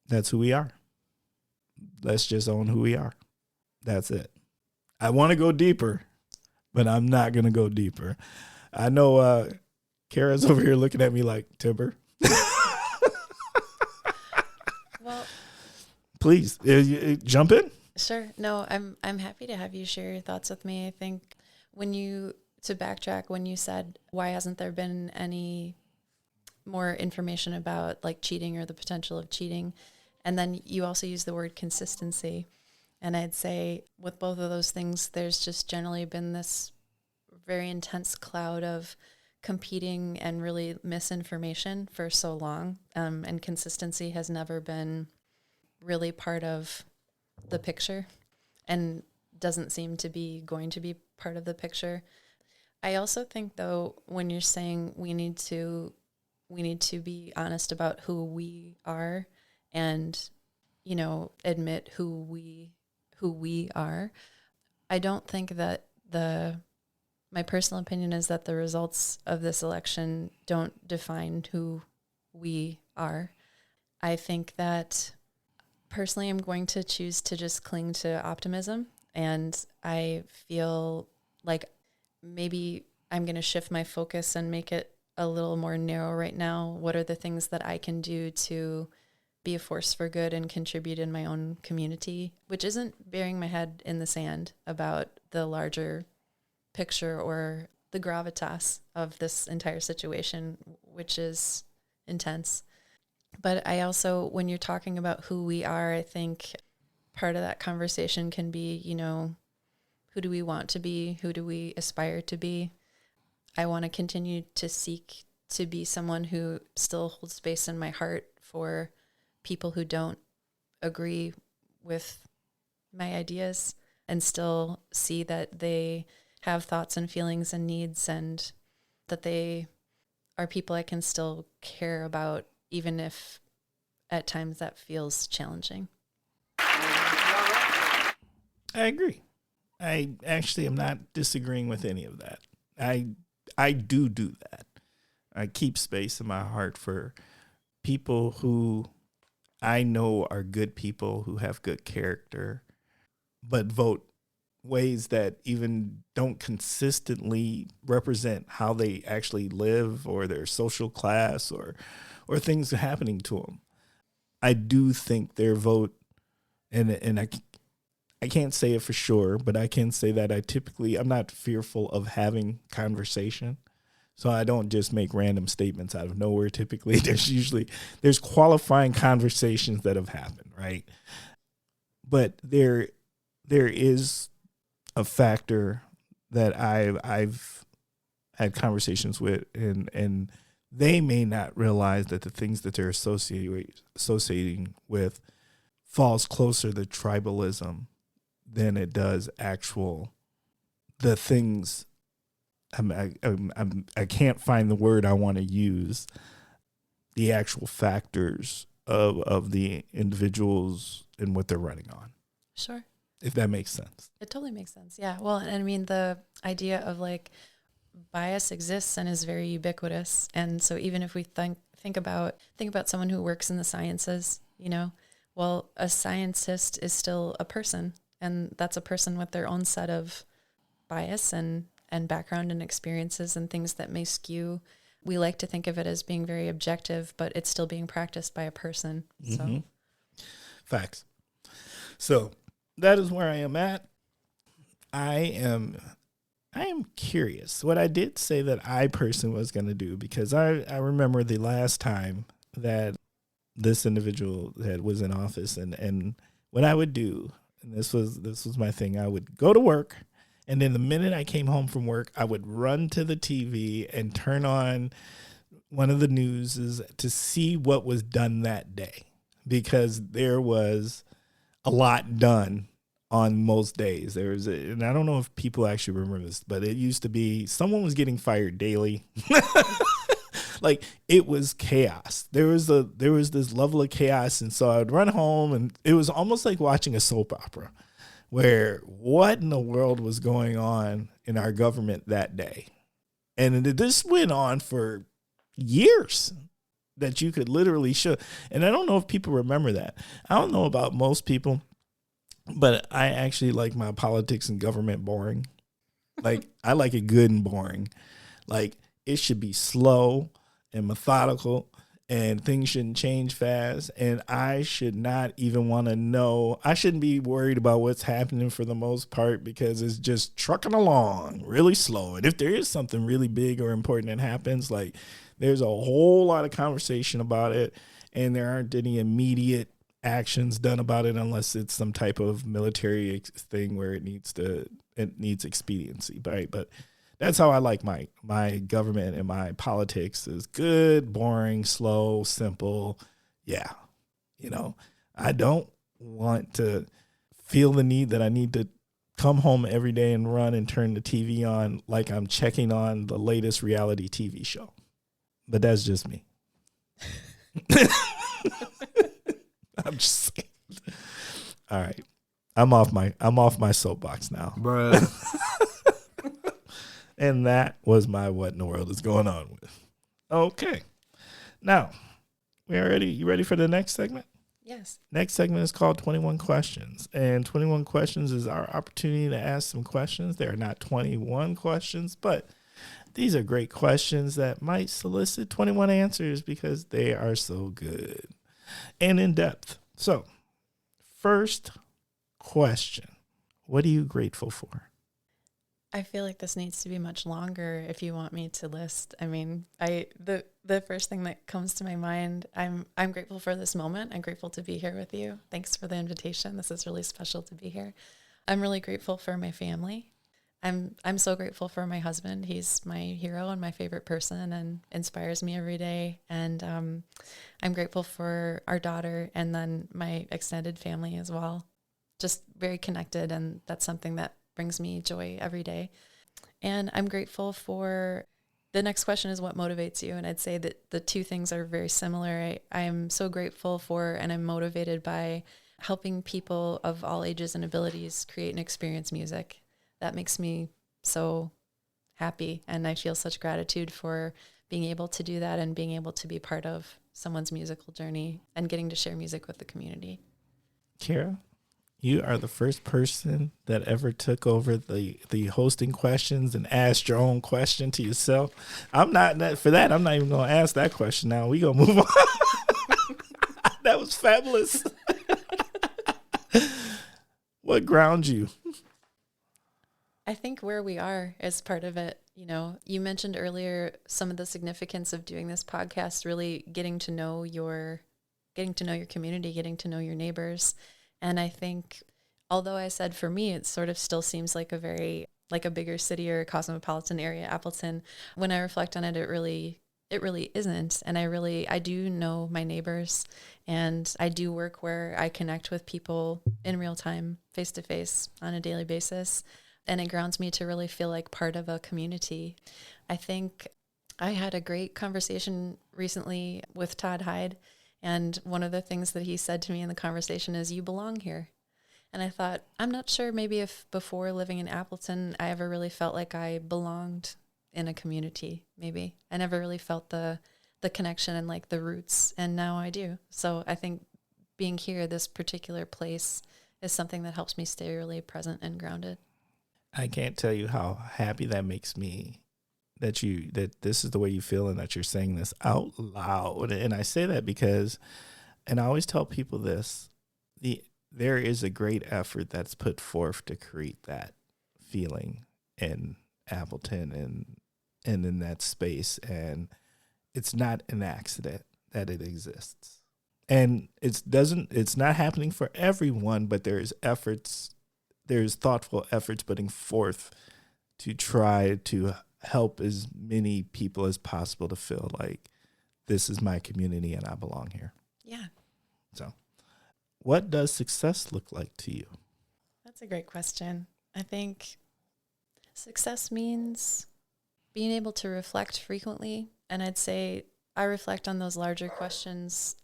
that's who we are. Let's just own who we are. That's it. I want to go deeper, but I'm not going to go deeper. I know Kara's over here looking at me like, Timber. Well, please jump in. Sure. No, I'm happy to have you share your thoughts with me. I think to backtrack, when you said, why hasn't there been any more information about like cheating or the potential of cheating? And then you also use the word consistency. And I'd say with both of those things, there's just generally been this very intense cloud of competing and really misinformation for so long. And consistency has never been really part of the picture and doesn't seem to be going to be part of the picture. I also think, though, when you're saying we need to be honest about who we are and, admit who we are, I don't think that the my personal opinion is that the results of this election don't define who we are. I think that personally I'm going to choose to just cling to optimism. And I feel like maybe I'm going to shift my focus and make it a little more narrow right now. What are the things that I can do to be a force for good and contribute in my own community, which isn't burying my head in the sand about the larger picture or the gravitas of this entire situation, which is intense. But I also, when you're talking about who we are, I think part of that conversation can be, who do we want to be? Who do we aspire to be? I want to continue to seek to be someone who still holds space in my heart for people who don't agree with my ideas and still see that they have thoughts and feelings and needs and that they are people I can still care about, even if at times that feels challenging. I agree. I actually am not disagreeing with any of that. I do that. I keep space in my heart for people who I know are good people who have good character, but vote ways that even don't consistently represent how they actually live or their social class or things happening to them. I do think their vote, and I can't say it for sure, but I can say that I'm not fearful of having conversation. So I don't just make random statements out of nowhere. Typically, there's qualifying conversations that have happened, right? But there is a factor that I've had conversations with, and they may not realize that the things that they're associating with falls closer to tribalism than it does the things. I can't find the word I want to use. The actual factors of the individuals and what they're running on. Sure. If that makes sense. It totally makes sense. Yeah. Well, I mean, the idea of bias exists and is very ubiquitous. And so even if we think about someone who works in the sciences, well, a scientist is still a person, and that's a person with their own set of bias and background and experiences and things that may skew. We like to think of it as being very objective, but it's still being practiced by a person. Mm-hmm. Facts. So that is where I am at. I am curious. What I did say that I personally was going to do, because I remember the last time that this individual that was in office, and what I would do, and this was my thing, I would go to work. And then the minute I came home from work, I would run to the TV and turn on one of the news to see what was done that day, because there was a lot done on most days. And I don't know if people actually remember this, but it used to be someone was getting fired daily. Like, it was chaos. There was this level of chaos. And so I would run home, and it was almost like watching a soap opera, where what in the world was going on in our government that day. And this went on for years, that you could literally show. And I don't know if people remember that. I don't know about most people, but I actually like my politics and government boring. Like, I like it good and boring. Like, it should be slow and methodical, and things shouldn't change fast. And I should not even want to know. I shouldn't be worried about what's happening for the most part, because it's just trucking along really slow. And if there is something really big or important that happens, like, there's a whole lot of conversation about it, and there aren't any immediate actions done about it unless it's some type of military thing where it needs expediency, right? But that's how I like my government and my politics, is good, boring, slow, simple. Yeah. I don't want to feel the need that I need to come home every day and run and turn the TV on like I'm checking on the latest reality TV show. But that's just me. I'm just saying. All right. I'm off my soapbox now. Bruh. And that was my what in the world is going on with. Okay. Now, you ready for the next segment? Yes. Next segment is called 21 Questions. And 21 Questions is our opportunity to ask some questions. There are not 21 questions, but these are great questions that might solicit 21 answers because they are so good and in depth. So, first question. What are you grateful for? I feel like this needs to be much longer if you want me to list. I mean, the first thing that comes to my mind, I'm grateful for this moment. I'm grateful to be here with you. Thanks for the invitation. This is really special to be here. I'm really grateful for my family. I'm so grateful for my husband. He's my hero and my favorite person and inspires me every day. And I'm grateful for our daughter and then my extended family as well. Just very connected, and that's something that brings me joy every day. And I'm grateful for the next question is what motivates you. And I'd say that the two things are very similar. I am so grateful for and I'm motivated by helping people of all ages and abilities create and experience music. That makes me so happy. And I feel such gratitude for being able to do that and being able to be part of someone's musical journey and getting to share music with the community. Kara? You are the first person that ever took over the hosting questions and asked your own question to yourself. I'm not even going to ask that question now. We going to move on. That was fabulous. What grounds you? I think where we are is part of it. You know, you mentioned earlier some of the significance of doing this podcast, really getting to know your community, getting to know your neighbors. And I think, although I said for me, it sort of still seems like a bigger city or a cosmopolitan area, Appleton. When I reflect on it, it really isn't. And I do know my neighbors, and I do work where I connect with people in real time, face to face on a daily basis. And it grounds me to really feel like part of a community. I think I had a great conversation recently with Todd Hyde. And one of the things that he said to me in the conversation is, you belong here. And I thought, I'm not sure maybe if before living in Appleton, I ever really felt like I belonged in a community, maybe. I never really felt the connection and like the roots, and now I do. So I think being here, this particular place, is something that helps me stay really present and grounded. I can't tell you how happy that makes me that this is the way you feel and that you're saying this out loud. And I say that because, and I always tell people this, there is a great effort that's put forth to create that feeling in Appleton and in that space. And it's not an accident that it exists. And it's not happening for everyone, but there's thoughtful efforts putting forth to try to help as many people as possible to feel like this is my community and I belong here. Yeah. So, what does success look like to you? That's a great question. I think success means being able to reflect frequently. And I'd say I reflect on those larger questions,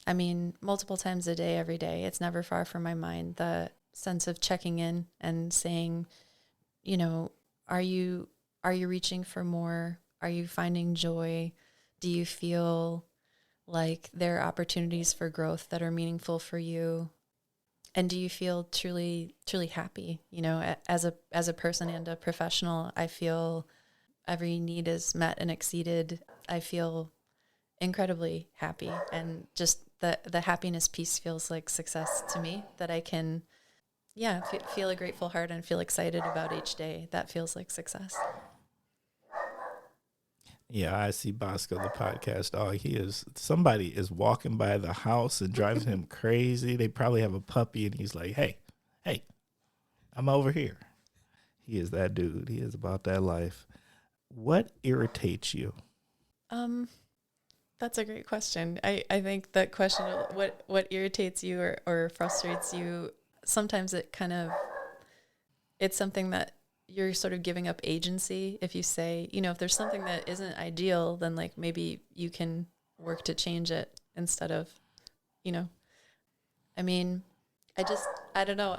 I mean, multiple times a day, every day. It's never far from my mind. The sense of checking in and saying, you know, are you reaching for more? Are you finding joy? Do you feel like there are opportunities for growth that are meaningful for you? And do you feel truly, truly happy? You know, as a person and a professional, I feel every need is met and exceeded. I feel incredibly happy, and just the happiness piece feels like success to me, that I can, feel a grateful heart and feel excited about each day. That feels like success. Yeah, I see Bosco, the podcast dog. Somebody is walking by the house and drives him crazy. They probably have a puppy and he's like, hey, I'm over here. He is that dude. He is about that life. What irritates you? That's a great question. I think that question, what irritates you or frustrates you, sometimes it's something that you're sort of giving up agency. If you say, you know, if there's something that isn't ideal, then like maybe you can work to change it instead of, you know, I mean, I don't know.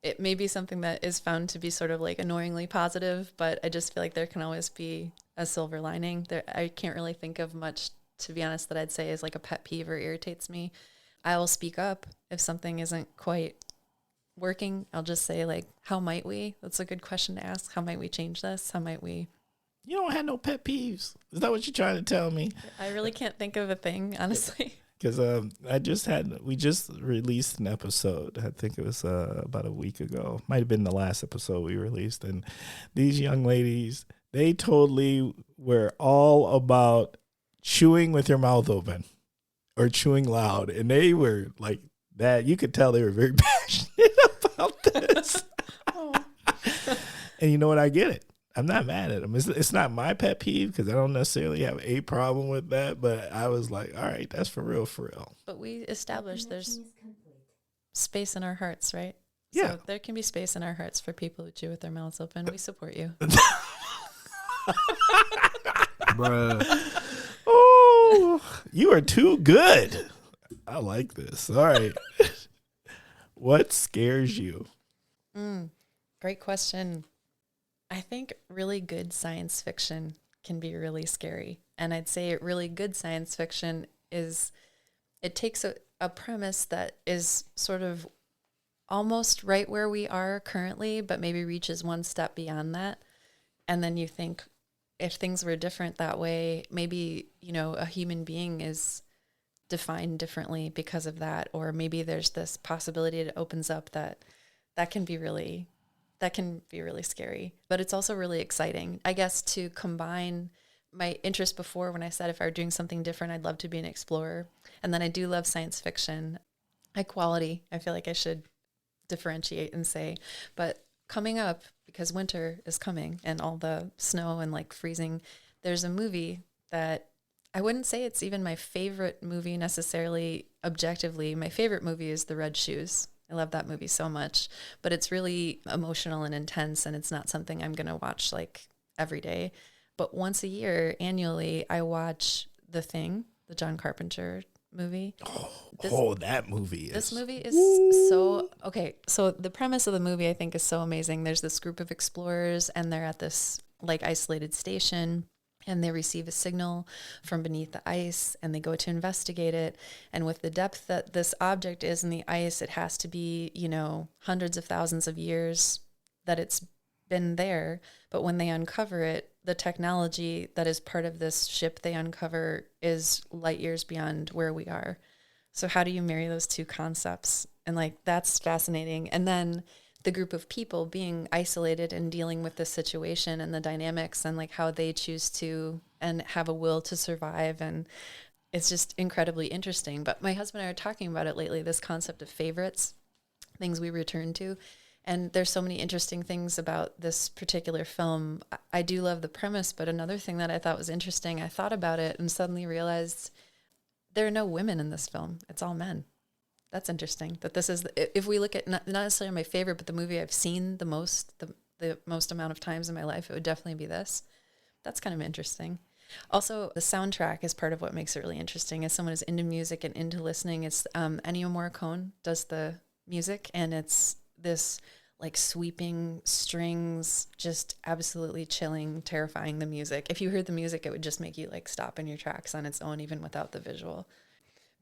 it may be something that is found to be sort of like annoyingly positive, but I just feel like there can always be a silver lining. I can't really think of much, to be honest, that I'd say is like a pet peeve or irritates me. I will speak up if something isn't quite working. I'll just say like, how might we? That's a good question to ask. How might we change this? How might we? You don't have no pet peeves. Is that what you're trying to tell me? I really can't think of a thing, honestly. Because we just released an episode. I think it was about a week ago. Might have been the last episode we released. And these young ladies, they totally were all about chewing with your mouth open or chewing loud. And they were like that. You could tell they were very passionate about this. Oh. And you know what? I get it. I'm not mad at them. It's not my pet peeve because I don't necessarily have a problem with that. But I was like, all right, that's for real, for real. But we established there's space in our hearts, right? Yeah. So there can be space in our hearts for people who chew with their mouths open. We support you. Bruh. Oh, you are too good. I like this. All right. What scares you? Great question. I think really good science fiction can be really scary. And I'd say really good science fiction it takes a premise that is sort of almost right where we are currently, but maybe reaches one step beyond that. And then you think, if things were different that way, maybe, a human being is defined differently because of that. Or maybe there's this possibility that opens up that can be really scary, but it's also really exciting. I guess to combine my interest before, when I said if I were doing something different, I'd love to be an explorer. And then I do love science fiction. High quality, I feel like I should differentiate and say, but coming up, because winter is coming and all the snow and like freezing, there's a movie that I wouldn't say it's even my favorite movie necessarily objectively. My favorite movie is The Red Shoes. I love that movie so much, but it's really emotional and intense, and it's not something I'm going to watch like every day. But once a year, annually, I watch The Thing, the John Carpenter movie. That movie is... This movie is okay. So the premise of the movie, I think, is so amazing. There's this group of explorers, and they're at this like isolated station, and they receive a signal from beneath the ice, and they go to investigate it. And with the depth that this object is in the ice, it has to be, hundreds of thousands of years that it's been there. But when they uncover it, the technology that is part of this ship they uncover is light years beyond where we are. So how do you marry those two concepts? And like, that's fascinating. And then the group of people being isolated and dealing with this situation and the dynamics and like how they choose to and have a will to survive. And it's just incredibly interesting. But my husband and I are talking about it lately, this concept of favorites, things we return to. And there's so many interesting things about this particular film. I do love the premise, but another thing that I thought was interesting, I thought about it and suddenly realized there are no women in this film. It's all men. That's interesting. That this is, if we look at not necessarily my favorite, but the movie I've seen the most amount of times in my life, it would definitely be this. That's kind of interesting. Also, the soundtrack is part of what makes it really interesting. As someone who's into music and into listening, it's Ennio Morricone does the music, and it's this like sweeping strings, just absolutely chilling, terrifying the music. If you heard the music, it would just make you like stop in your tracks on its own, even without the visual.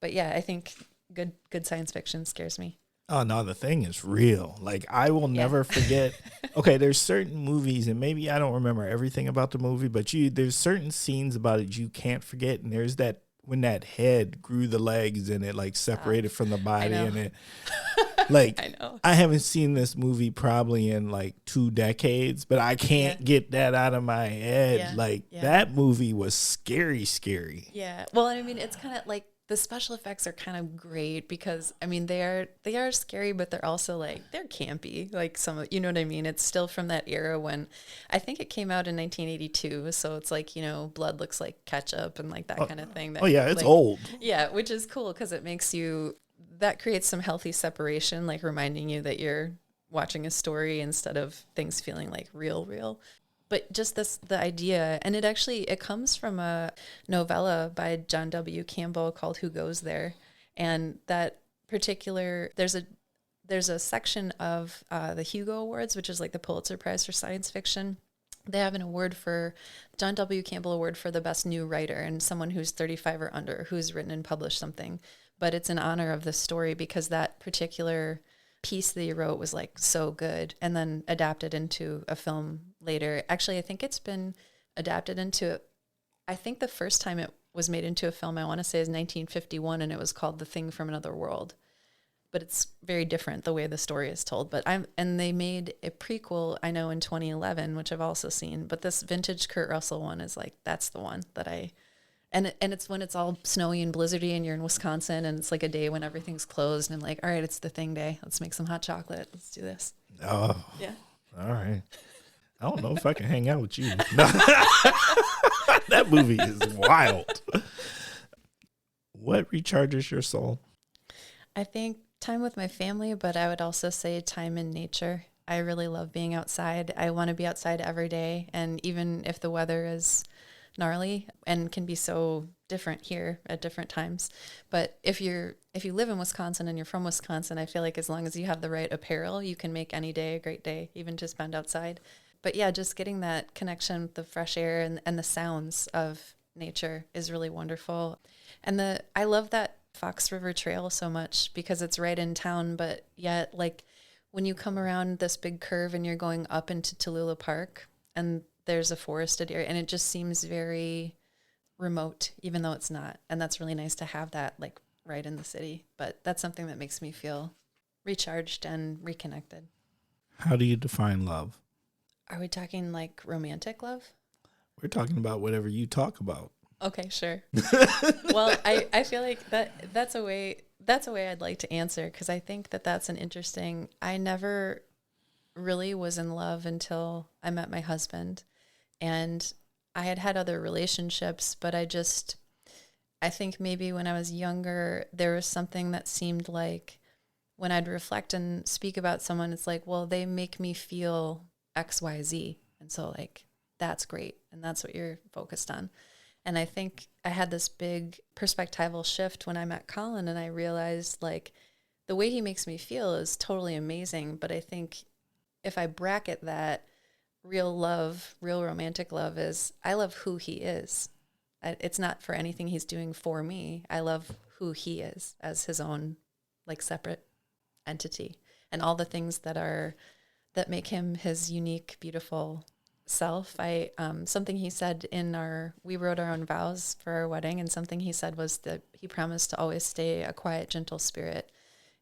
But yeah, I think good science fiction scares me. Oh, no, The Thing is real. Like, I will never forget. Okay, there's certain movies, and maybe I don't remember everything about the movie, but there's certain scenes about it you can't forget. And there's that, when that head grew the legs and it, like, separated from the body. And it, like, I know. I haven't seen this movie probably in, like, 2 decades, but I can't get that out of my head. That movie was scary. Yeah. Well, I mean, it's kind of like, the special effects are kind of great because, I mean, they are scary, but they're also like, they're campy. Like you know what I mean? It's still from that era when I think it came out in 1982. So it's like, blood looks like ketchup and like that kind of thing. It's like, old. Yeah, which is cool because it makes that creates some healthy separation, like reminding you that you're watching a story instead of things feeling like real. But just the idea, and it comes from a novella by John W. Campbell called Who Goes There? And that particular, there's there's a section of the Hugo Awards, which is like the Pulitzer Prize for science fiction. They have an award for John W. Campbell Award for the best new writer and someone who's 35 or under who's written and published something. But it's in honor of the story because that particular piece that he wrote was like so good and then adapted into a film later. Actually, I think it's been adapted into, I think the first time it was made into a film, I want to say is 1951, and it was called The Thing from Another World. But it's very different the way the story is told. And they made a prequel, I know, in 2011, which I've also seen. But this vintage Kurt Russell one is like, that's the one that and it's when it's all snowy and blizzardy and you're in Wisconsin and it's like a day when everything's closed and I'm like, all right, it's the thing day. Let's make some hot chocolate. Let's do this. Oh, yeah. All right. I don't know if I can hang out with you. No. That movie is wild. What recharges your soul? I think time with my family, but I would also say time in nature. I really love being outside. I want to be outside every day. And even if the weather is gnarly and can be so different here at different times. But if you live in Wisconsin and you're from Wisconsin, I feel like as long as you have the right apparel, you can make any day a great day, even to spend outside. But yeah, just getting that connection with the fresh air and the sounds of nature is really wonderful. And I love that Fox River Trail so much because it's right in town, but yet like when you come around this big curve and you're going up into Tallulah Park and there's a forested area and it just seems very remote, even though it's not. And that's really nice to have that like right in the city. But that's something that makes me feel recharged and reconnected. How do you define love? Are we talking like romantic love? We're talking about whatever you talk about. Okay, sure. Well, I feel like that's a way I'd like to answer because I think that's an interesting. I never really was in love until I met my husband, and I had other relationships, but I think maybe when I was younger, there was something that seemed like when I'd reflect and speak about someone, it's like, well, they make me feel X, Y, Z, and so like that's great, and that's what you're focused on. And I think I had this big perspectival shift when I met Colin and I realized like the way he makes me feel is totally amazing. But I think if I bracket that, real love, real romantic love is I love who he is. It's not for anything he's doing for me. I love who he is as his own like separate entity and all the things that make him his unique, beautiful self. Something he said we wrote our own vows for our wedding, and something he said was that he promised to always stay a quiet, gentle spirit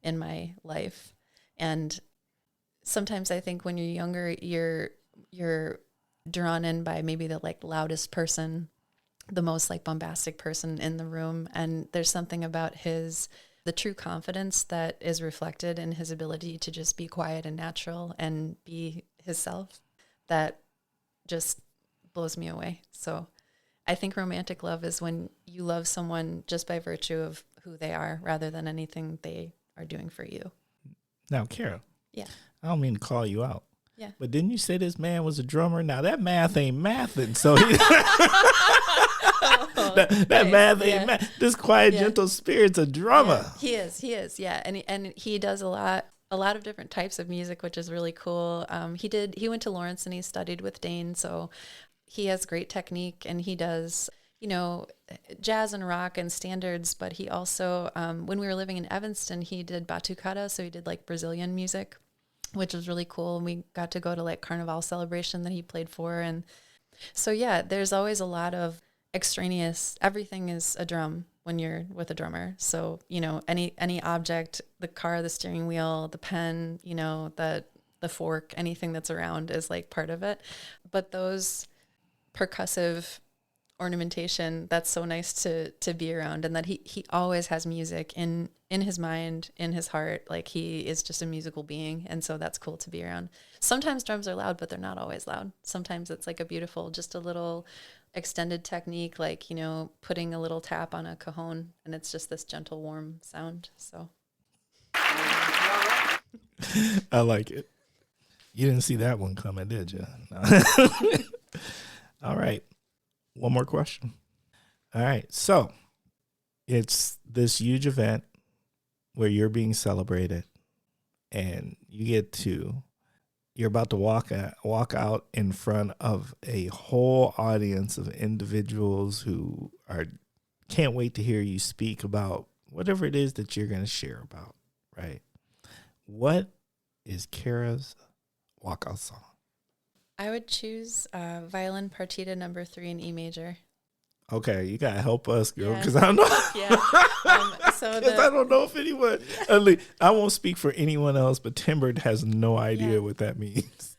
in my life. And sometimes I think when you're younger, you're drawn in by maybe the like loudest person, the most like bombastic person in the room. And there's something about the true confidence that is reflected in his ability to just be quiet and natural and be his self that just blows me away. So I think romantic love is when you love someone just by virtue of who they are rather than anything they are doing for you. Now, Kara. Yeah. I don't mean to call you out. Yeah. But didn't you say this man was a drummer? Now that math ain't mathing. So that right. math ain't math. This quiet, gentle spirit's a drummer. Yeah. He is. Yeah. And he does a lot of different types of music, which is really cool. He went to Lawrence and he studied with Dane. So he has great technique and he does, jazz and rock and standards, but he also, when we were living in Evanston, he did batucada. So he did like Brazilian music, which was really cool. And we got to go to like Carnival celebration that he played for. And so, yeah, there's always a lot of extraneous, everything is a drum when you're with a drummer. So, any object, the car, the steering wheel, the pen, the fork, anything that's around is like part of it. But those percussive ornamentation, that's so nice to be around. And that he always has music in his mind, in his heart. Like he is just a musical being. And so that's cool to be around. Sometimes drums are loud, but they're not always loud. Sometimes it's like just a little extended technique, like, putting a little tap on a cajon and it's just this gentle, warm sound. So I like it. You didn't see that one coming, did you? No. All right. One more question. All right. So it's this huge event where you're being celebrated. and you're about to walk out in front of a whole audience of individuals who can't wait to hear you speak about whatever it is that you're going to share about, right? What is Kara's walkout song? I would choose Violin Partita number 3 in E major. Okay, you gotta help us, girl, Yeah. because I don't know. Yeah. I don't know if anyone. I won't speak for anyone else, but Timber has no idea what that means.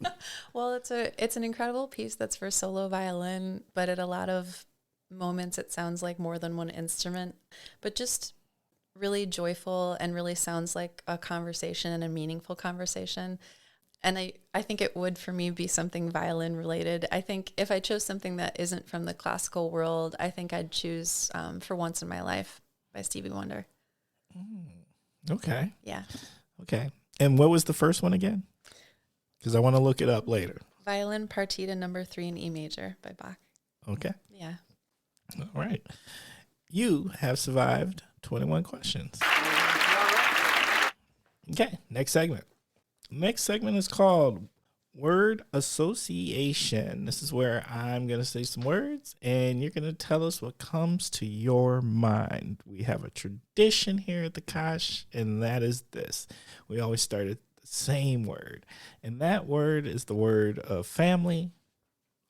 Well, it's an incredible piece that's for solo violin, but at a lot of moments it sounds like more than one instrument, but just really joyful and really sounds like a conversation and a meaningful conversation. And I think it would, for me, be something violin related. I think if I chose something that isn't from the classical world, I think I'd choose For Once in My Life by Stevie Wonder. Okay. Yeah. Okay. And what was the first one again? Because I want to look it up later. Violin Partita number 3 in E major by Bach. Okay. Yeah. All right. You have survived 21 questions. Okay. Next segment. Next segment is called Word Association. This is where I'm going to say some words and you're going to tell us what comes to your mind. We have a tradition here at the Kosh, and that is this. We always start at the same word, and that word is the word of family,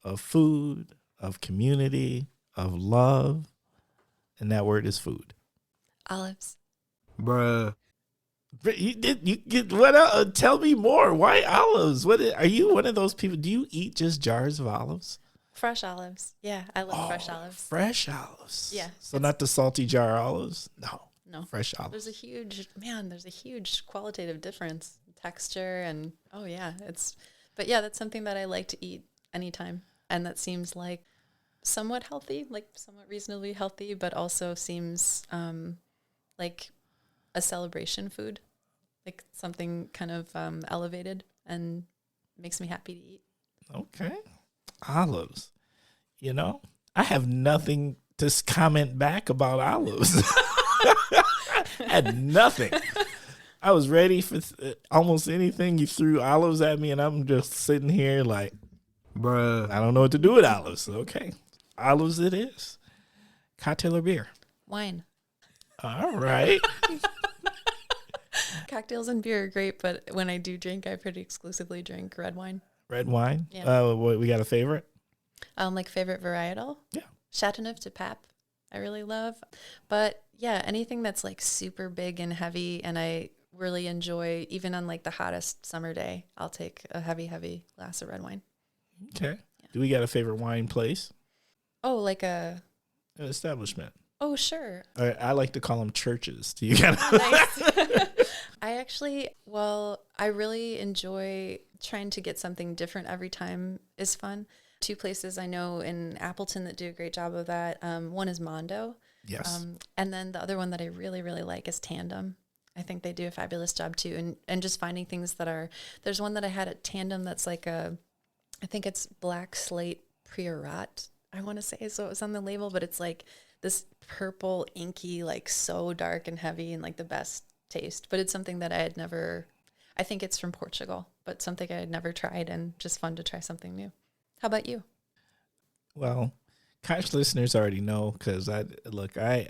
of food, of community, of love, and that word is food. Olives. Bruh. You get what else? Tell me more. Why olives? Are you one of those people? Do you eat just jars of olives? Fresh olives. Yeah, I love fresh olives. Fresh olives. Yeah. So not the salty jar olives? No. Fresh olives. There's a huge qualitative difference in texture and but yeah, that's something that I like to eat anytime. And that seems like somewhat healthy, like somewhat reasonably healthy, but also seems like a celebration food, like something kind of elevated and makes me happy to eat. Okay. Olives. I have nothing to comment back about olives. I had nothing. I was ready for almost anything. You threw olives at me, and I'm just sitting here like, Bruh. I don't know what to do with olives. Okay. Olives it is. Cocktail or beer? Wine. All right. Cocktails and beer are great, but when I do drink, I pretty exclusively drink red wine. Red wine? Yeah. We got a favorite? Like favorite varietal? Yeah. Chateauneuf de Pape, I really love. But yeah, anything that's like super big and heavy, and I really enjoy, even on like the hottest summer day, I'll take a heavy glass of red wine. Okay. Yeah. Do we got a favorite wine place? Oh, like an establishment. Oh, sure. I like to call them churches. Do you got nice. I really enjoy trying to get something different every time is fun. 2 places I know in Appleton that do a great job of that. One is Mondo. Yes. And then the other one that I really, really like is Tandem. I think they do a fabulous job too. And just finding things there's one that I had at Tandem that's like I think it's black slate priorat, I want to say, so it was on the label, but it's like this purple inky, like so dark and heavy and like the best taste. But it's something that I think it's from Portugal, but something I had never tried, and just fun to try something new. How about you? Well, Kosh listeners already know, because I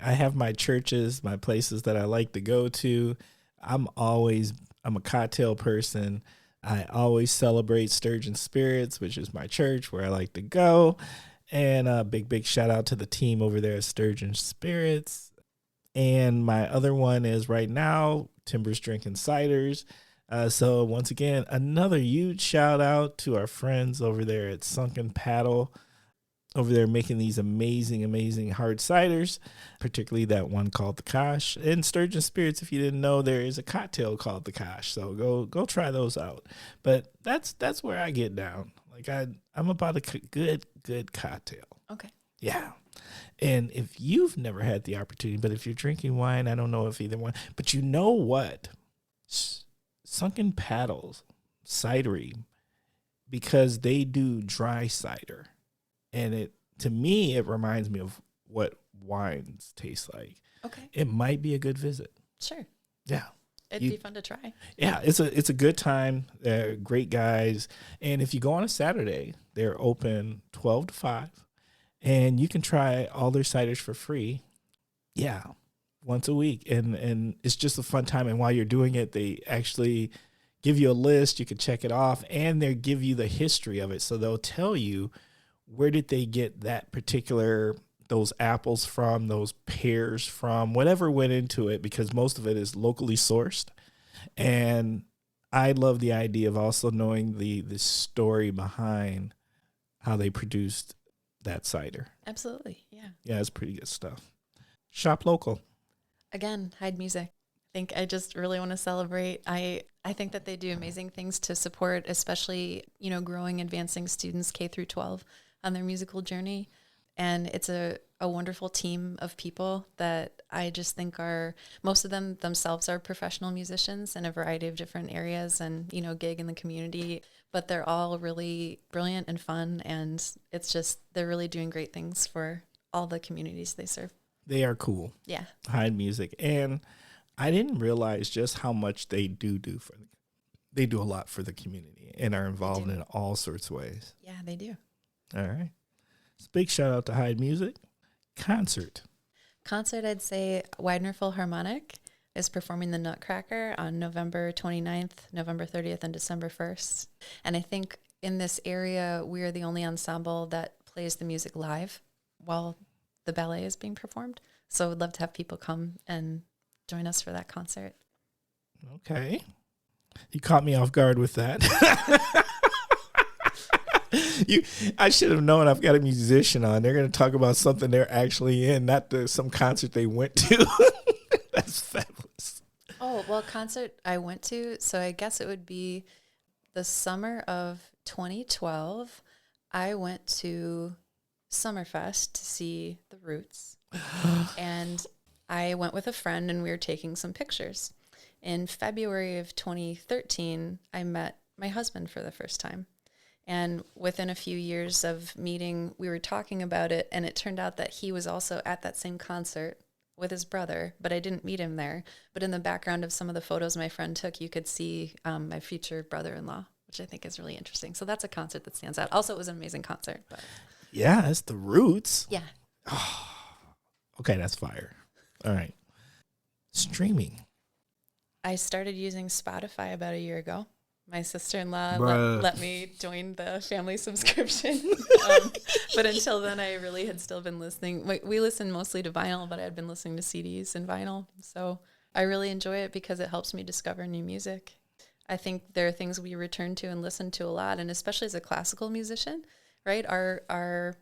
have my churches, my places that I like to go to. I'm a cocktail person. I always celebrate Sturgeon Spirits, which is my church where I like to go. And a big shout out to the team over there at Sturgeon Spirits. And my other one is right now, Timber's Drinking Ciders. So once again, another huge shout out to our friends over there at Sunken Paddle, over there making these amazing hard ciders, particularly that one called the Kosh. And Sturgeon Spirits, if you didn't know, there is a cocktail called the Kosh. So go try those out. But that's where I get down. Like I'm about a good cocktail. Okay. Yeah. And if you've never had the opportunity, but if you're drinking wine, I don't know if either one, but you know what? Sunken Paddles Cidery, because they do dry cider. And to me, it reminds me of what wines taste like. Okay. It might be a good visit. Sure. Yeah. It'd be fun to try. Yeah, it's a good time. They're great guys. And if you go on a Saturday, they're open 12 to 5. And you can try all their ciders for free. Yeah, once a week. And it's just a fun time. And while you're doing it, they actually give you a list. You can check it off. And they give you the history of it. So they'll tell you, where did they get that particular, those apples from, those pears from, whatever went into it, because most of it is locally sourced. And I love the idea of also knowing the story behind how they produced that cider. Absolutely. Yeah. Yeah, it's pretty good stuff. Shop local. Again, Hyde Music. I think I just really want to celebrate. I think that they do amazing things to support, especially, growing, advancing students K through 12 on their musical journey. And it's a wonderful team of people that I just think most of them themselves are professional musicians in a variety of different areas and, gig in the community, but they're all really brilliant and fun. And it's just, they're really doing great things for all the communities they serve. They are cool. Yeah. Hyde Music. And I didn't realize just how much they do for them. They do a lot for the community and are involved in all sorts of ways. Yeah, they do. All right. So big shout out to Hyde Music. Concert, I'd say Widener Philharmonic is performing the Nutcracker on November 29th, November 30th, and December 1st. And I think in this area, we are the only ensemble that plays the music live while the ballet is being performed. So I'd love to have people come and join us for that concert. Okay. You caught me off guard with that. I should have known I've got a musician on. They're going to talk about something they're actually in, not some concert they went to. That's fabulous. Oh, well, concert I went to, so I guess it would be the summer of 2012. I went to Summerfest to see the Roots. And I went with a friend and we were taking some pictures. In February of 2013, I met my husband for the first time. And within a few years of meeting, we were talking about it, and it turned out that he was also at that same concert with his brother, but I didn't meet him there. But in the background of some of the photos my friend took, you could see my future brother-in-law, which I think is really interesting. So that's a concert that stands out. Also, it was an amazing concert. But yeah, it's the Roots. Yeah. Oh, okay, that's fire. All right. Streaming. I started using Spotify about a year ago. My sister-in-law let me join the family subscription. But until then, I really had still been listening. We listen mostly to vinyl, but I had been listening to CDs and vinyl. So I really enjoy it because it helps me discover new music. I think there are things we return to and listen to a lot, and especially as a classical musician, right? Our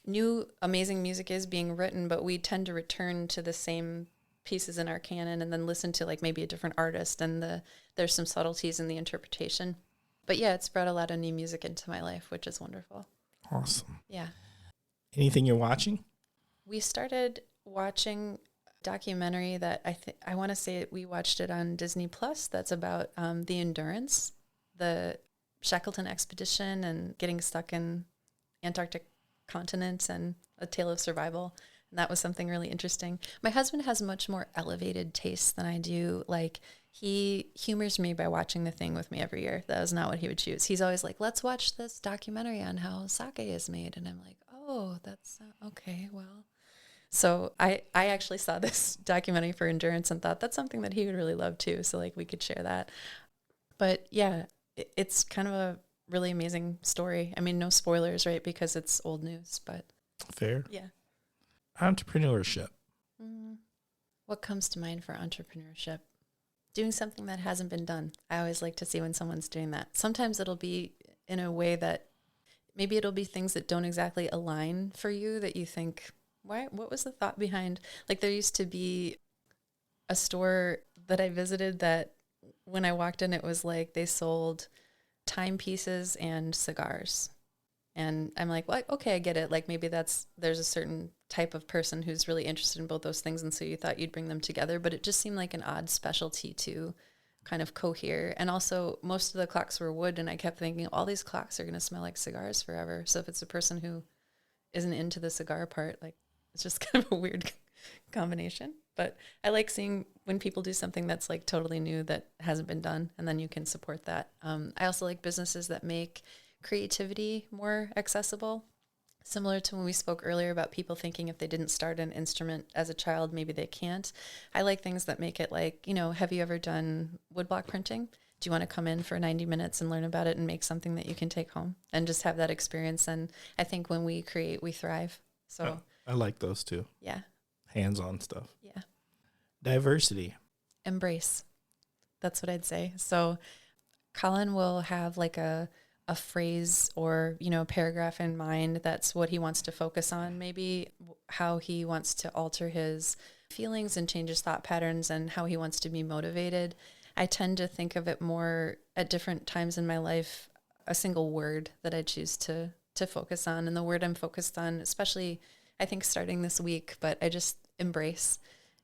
new amazing music is being written, but we tend to return to the same pieces in our canon and then listen to like maybe a different artist, and there's some subtleties in the interpretation. But yeah, it's brought a lot of new music into my life, which is wonderful. Awesome. Yeah. Anything you're watching? We started watching a documentary that I want to say we watched it on Disney Plus. That's about the Endurance, the Shackleton expedition and getting stuck in Antarctic continent and a tale of survival. And that was something really interesting. My husband has much more elevated tastes than I do. Like, he humors me by watching The Thing with me every year. That was not what he would choose. He's always like, let's watch this documentary on how sake is made. And I'm like, oh, that's okay, well. So I actually saw this documentary for Endurance and thought that's something that he would really love too. So like we could share that. But yeah, it's kind of a really amazing story. I mean, no spoilers, right? Because it's old news, but. Fair. Yeah. Entrepreneurship. What comes to mind for entrepreneurship? Doing something that hasn't been done. I always like to see when someone's doing that. Sometimes it'll be in a way that maybe it'll be things that don't exactly align for you, that you think, what was the thought behind? Like, there used to be a store that I visited that when I walked in, it was like they sold timepieces and cigars. And I'm like, well, okay, I get it. Like, maybe there's a certain type of person who's really interested in both those things. And so you thought you'd bring them together, but it just seemed like an odd specialty to kind of cohere. And also most of the clocks were wood. And I kept thinking all these clocks are going to smell like cigars forever. So if it's a person who isn't into the cigar part, like, it's just kind of a weird combination. But I like seeing when people do something that's like totally new that hasn't been done, and then you can support that. I also like businesses that make creativity more accessible. Similar to when we spoke earlier about people thinking if they didn't start an instrument as a child, maybe they can't. I like things that make it like, have you ever done woodblock printing? Do you want to come in for 90 minutes and learn about it and make something that you can take home and just have that experience? And I think when we create, we thrive. So I like those too. yeah. Hands-on stuff. Yeah. Diversity. Embrace. That's what I'd say. So Colin will have like a phrase or, a paragraph in mind. That's what he wants to focus on. Maybe how he wants to alter his feelings and change his thought patterns and how he wants to be motivated. I tend to think of it more at different times in my life, a single word that I choose to focus on. And the word I'm focused on, especially I think starting this week, but I just embrace.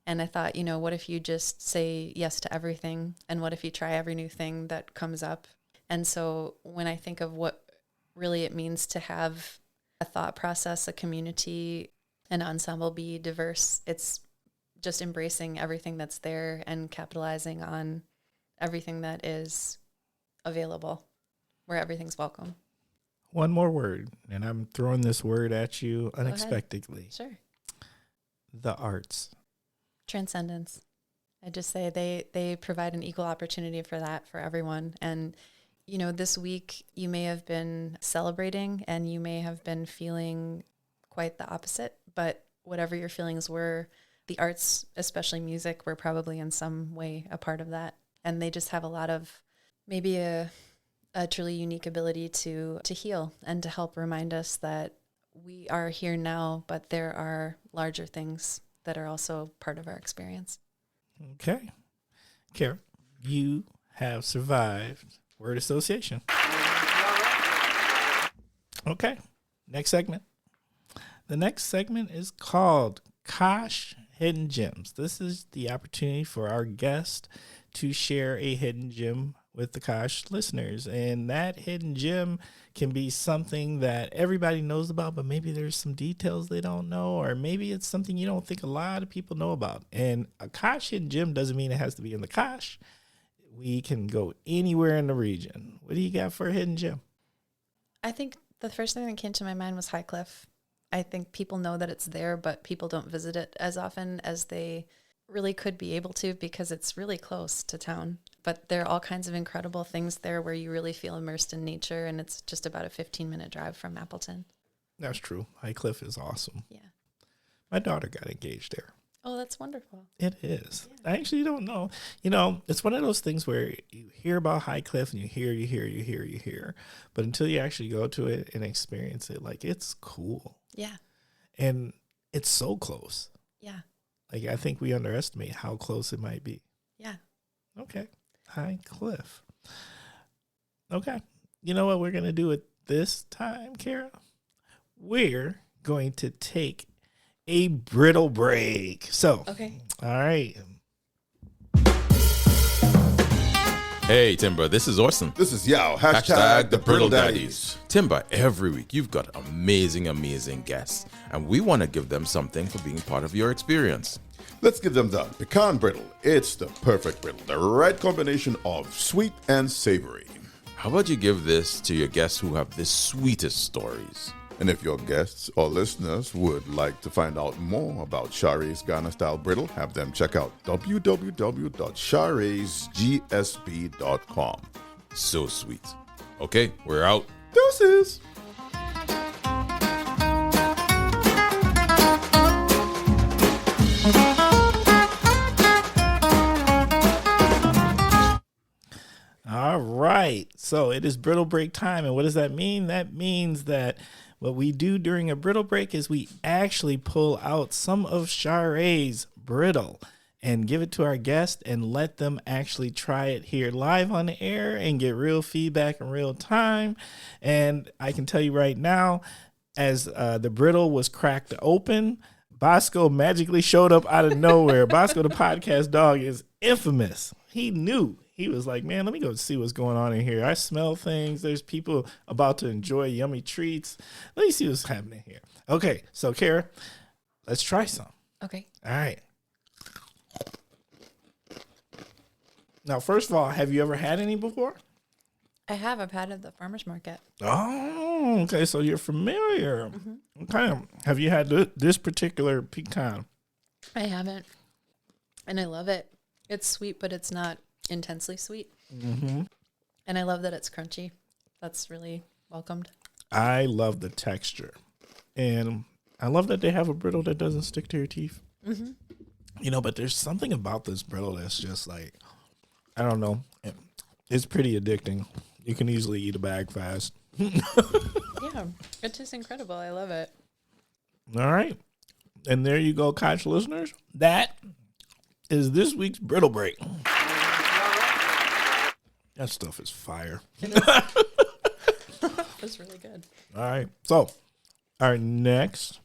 And I thought, what if you just say yes to everything? And what if you try every new thing that comes up? And so when I think of what really it means to have a thought process, a community, an ensemble be diverse, it's just embracing everything that's there and capitalizing on everything that is available, where everything's welcome. One more word, and I'm throwing this word at you unexpectedly. Sure. The arts. Transcendence. I just say they provide an equal opportunity for that for everyone. And, this week you may have been celebrating and you may have been feeling quite the opposite, but whatever your feelings were, the arts, especially music, were probably in some way a part of that. And they just have a lot of maybe a truly unique ability to heal and to help remind us that we are here now, but there are larger things that are also part of our experience. Okay. Kara, you have survived word association. Okay. Next segment. The next segment is called Kosh Hidden Gems. This is the opportunity for our guest to share a hidden gem with the Kosh listeners. And that hidden gem can be something that everybody knows about, but maybe there's some details they don't know, or maybe it's something you don't think a lot of people know about. And a Kosh hidden gem doesn't mean it has to be in the Kosh. We can go anywhere in the region. What do you got for a hidden gem? I think the first thing that came to my mind was High Cliff. I think people know that it's there, but people don't visit it as often as they really could be able to because it's really close to town. But there are all kinds of incredible things there where you really feel immersed in nature, and it's just about a 15-minute drive from Appleton. That's true. High Cliff is awesome. Yeah. My daughter got engaged there. Oh, that's wonderful. It is. Yeah. I actually don't know. It's one of those things where you hear about High Cliff and you hear. But until you actually go to it and experience it, like, it's cool. Yeah. And it's so close. Yeah. Like, I think we underestimate how close it might be. Yeah. Okay. High Cliff. Okay. You know what we're going to do at this time, Kara? We're going to take a brittle break. So, Okay. All right. Hey, Timber, this is Orson. This is Yao. Hashtag the Brittle Daddies. Timber, every week you've got amazing guests, and we want to give them something for being part of your experience. Let's give them the pecan brittle. It's the perfect brittle, the right combination of sweet and savory. How about you give this to your guests who have the sweetest stories? And if your guests or listeners would like to find out more about Share's Ghana-style brittle, have them check out www.sharesgsb.com. So sweet. Okay, we're out. Deuces! All right. So it is brittle break time. And what does that mean? That means that what we do during a brittle break is we actually pull out some of Share's brittle and give it to our guest and let them actually try it here live on the air and get real feedback in real time. And I can tell you right now, as the brittle was cracked open, Bosco magically showed up out of nowhere. Bosco, the podcast dog, is infamous. He knew. He was like, man, let me go see what's going on in here. I smell things. There's people about to enjoy yummy treats. Let me see what's happening here. Okay, so Kara, let's try some. Okay. All right. Now, first of all, have you ever had any before? I have. I've had it at the farmer's market. Oh, okay. So you're familiar. Okay. Have you had this particular pecan? I haven't. And I love it. It's sweet, but it's not intensely sweet. Mm-hmm. And I love that it's crunchy. That's really welcomed. I love the texture. And I love that they have a brittle that doesn't stick to your teeth. Mm-hmm. You know, but there's something about this brittle that's just like, I don't know. It's pretty addicting. You can easily eat a bag fast. Yeah, it tastes incredible. I love it. All right. And there you go, Koch listeners. That is this week's Brittle Break. That stuff is fire. That's really good. All right. So our next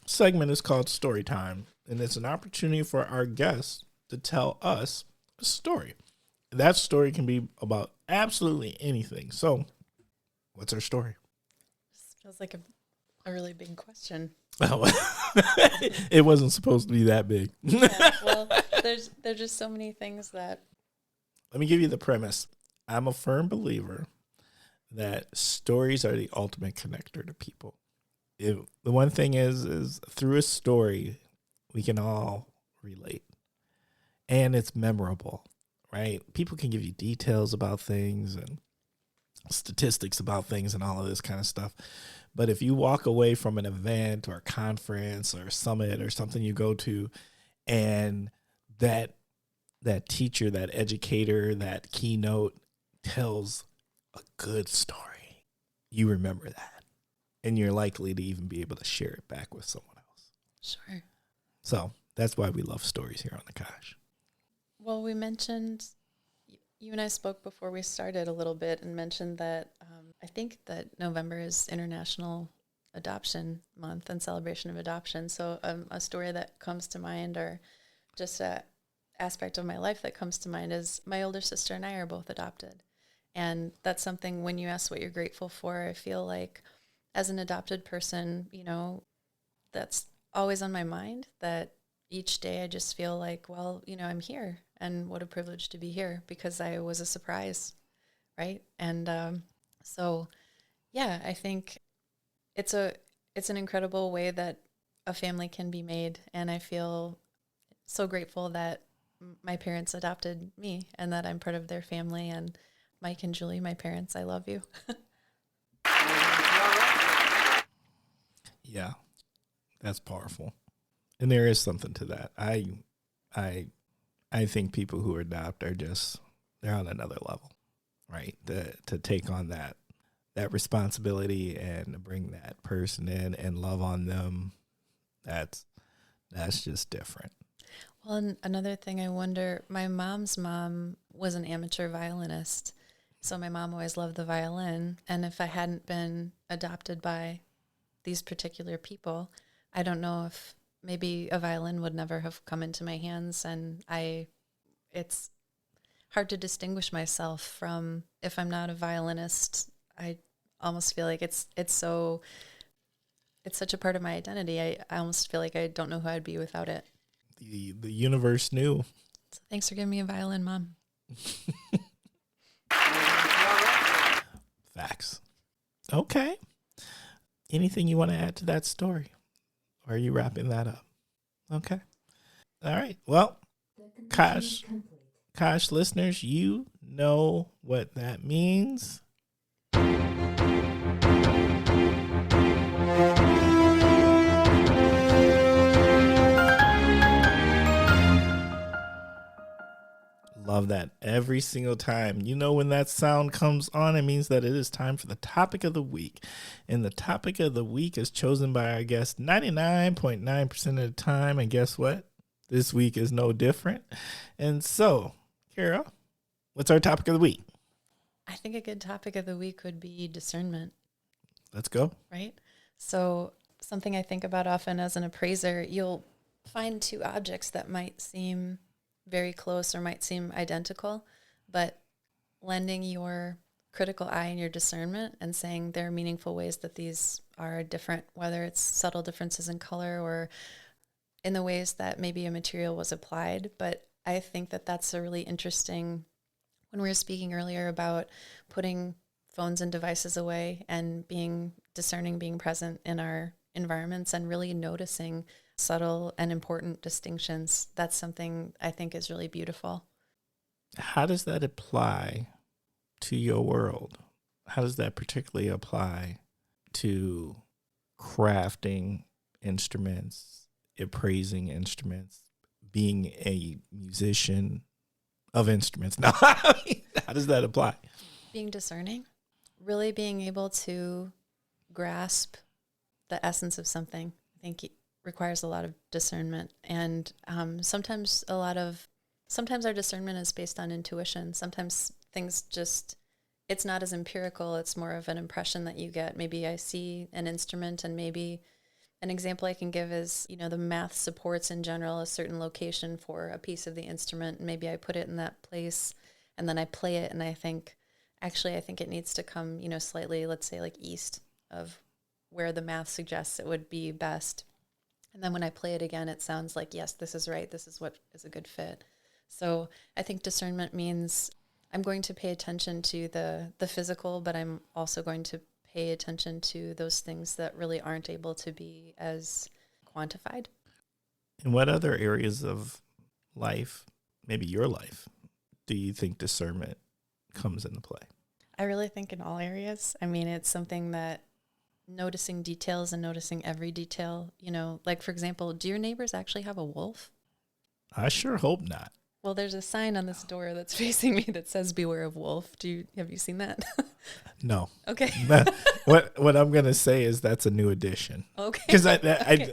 segment is called Story Time. And it's an opportunity for our guests to tell us a story. That story can be about absolutely anything. So what's our story? This feels like a really big question. Oh, it wasn't supposed to be that big. Yeah, well, there's just so many things that. Let me give you the premise. I'm a firm believer that stories are the ultimate connector to people. The one thing is through a story, we can all relate. And it's memorable, right? People can give you details about things and statistics about things and all of this kind of stuff. But if you walk away from an event or a conference or a summit or something you go to, and that teacher, that educator, that keynote tells a good story, you remember that. And you're likely to even be able to share it back with someone else. Sure. So that's why we love stories here on the Koch. Well, we mentioned, you and I spoke before we started a little bit and mentioned that I think that November is International Adoption Month and celebration of adoption. So a story that comes to mind, or just a aspect of my life that comes to mind, is my older sister and I are both adopted. And that's something, when you ask what you're grateful for, I feel like as an adopted person, you know, that's always on my mind, that each day I just feel like, well, you know, I'm here, and what a privilege to be here, because I was a surprise, right? And so, yeah, I think it's an incredible way that a family can be made, and I feel so grateful that my parents adopted me and that I'm part of their family. And Mike and Julie, my parents, I love you. Yeah, that's powerful. And there is something to that. I think people who adopt are just, they're on another level, right? To take on that responsibility and to bring that person in and love on them, that's just different. Well, and another thing I wonder, my mom's mom was an amateur violinist. So my mom always loved the violin. And if I hadn't been adopted by these particular people, I don't know if maybe a violin would never have come into my hands. And it's hard to distinguish myself from, if I'm not a violinist, I almost feel like it's such a part of my identity. I almost feel like I don't know who I'd be without it. The universe knew. So thanks for giving me a violin, Mom. Facts. Okay. Anything you want to add to that story? Or are you wrapping that up? Okay. All right. Well, Koch listeners, you know what that means. Love that every single time. You know, when that sound comes on, it means that it is time for the topic of the week. And the topic of the week is chosen by our guest 99.9% of the time. And guess what? This week is no different. And so, Kara, what's our topic of the week? I think a good topic of the week would be discernment. Let's go. Right? So something I think about often as an appraiser, you'll find two objects that might seem very close or might seem identical, but lending your critical eye and your discernment and saying there are meaningful ways that these are different, whether it's subtle differences in color or in the ways that maybe a material was applied. But I think that that's a really interesting When we were speaking earlier about putting phones and devices away and being discerning, being present in our environments and really noticing subtle and important distinctions, that's something I think is really beautiful. How does that apply to your world? How does that particularly apply to crafting instruments, appraising instruments, being a musician of instruments? Now, how does that apply? Being discerning, really being able to grasp the essence of something, I think it requires a lot of discernment. And sometimes our discernment is based on intuition. Sometimes things just, it's not as empirical. It's more of an impression that you get. Maybe I see an instrument, and maybe an example I can give is, the math supports in general a certain location for a piece of the instrument. Maybe I put it in that place, and then I play it, and I think it needs to come, slightly, let's say like east of where the math suggests it would be best. And then when I play it again, it sounds like, yes, this is right. This is what is a good fit. So I think discernment means I'm going to pay attention to the physical, but I'm also going to pay attention to those things that really aren't able to be as quantified. In what other areas of life, maybe your life, do you think discernment comes into play? I really think in all areas. I mean, it's something that noticing details and noticing every detail, like for example, do your neighbors actually have a wolf? I sure hope not. Well, there's a sign on this door that's facing me that says "Beware of wolf." Have you seen that? No. Okay. What I'm gonna say is that's a new addition. Okay. Because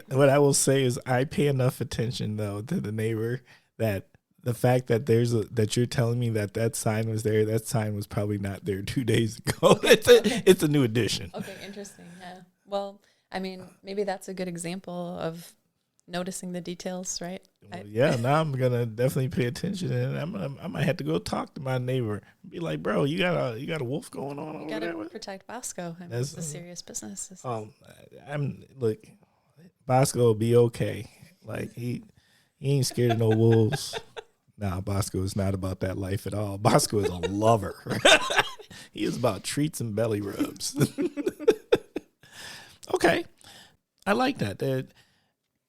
what I will say is I pay enough attention though to the neighbor that the fact that that you're telling me that sign was there, that sign was probably not there 2 days ago. It's a new addition. Okay, interesting. Yeah. Well, I mean, maybe that's a good example of noticing the details, right? Well, now I'm gonna definitely pay attention, and I might have to go talk to my neighbor and be like, "Bro, you got a wolf going on over there?" You gotta protect Bosco. I mean, it's a serious business. Look, Bosco will be okay. Like he ain't scared of no wolves. Nah, Bosco is not about that life at all. Bosco is a lover. He is about treats and belly rubs. Okay, I like that.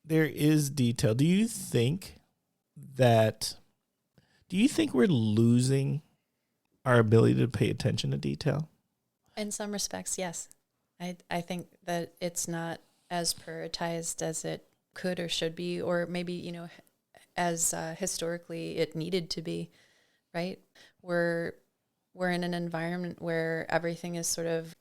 There is detail. Do you think we're losing our ability to pay attention to detail? In some respects, yes. I think that it's not as prioritized as it could or should be, or maybe, as historically it needed to be, right? We're in an environment where everything is sort of,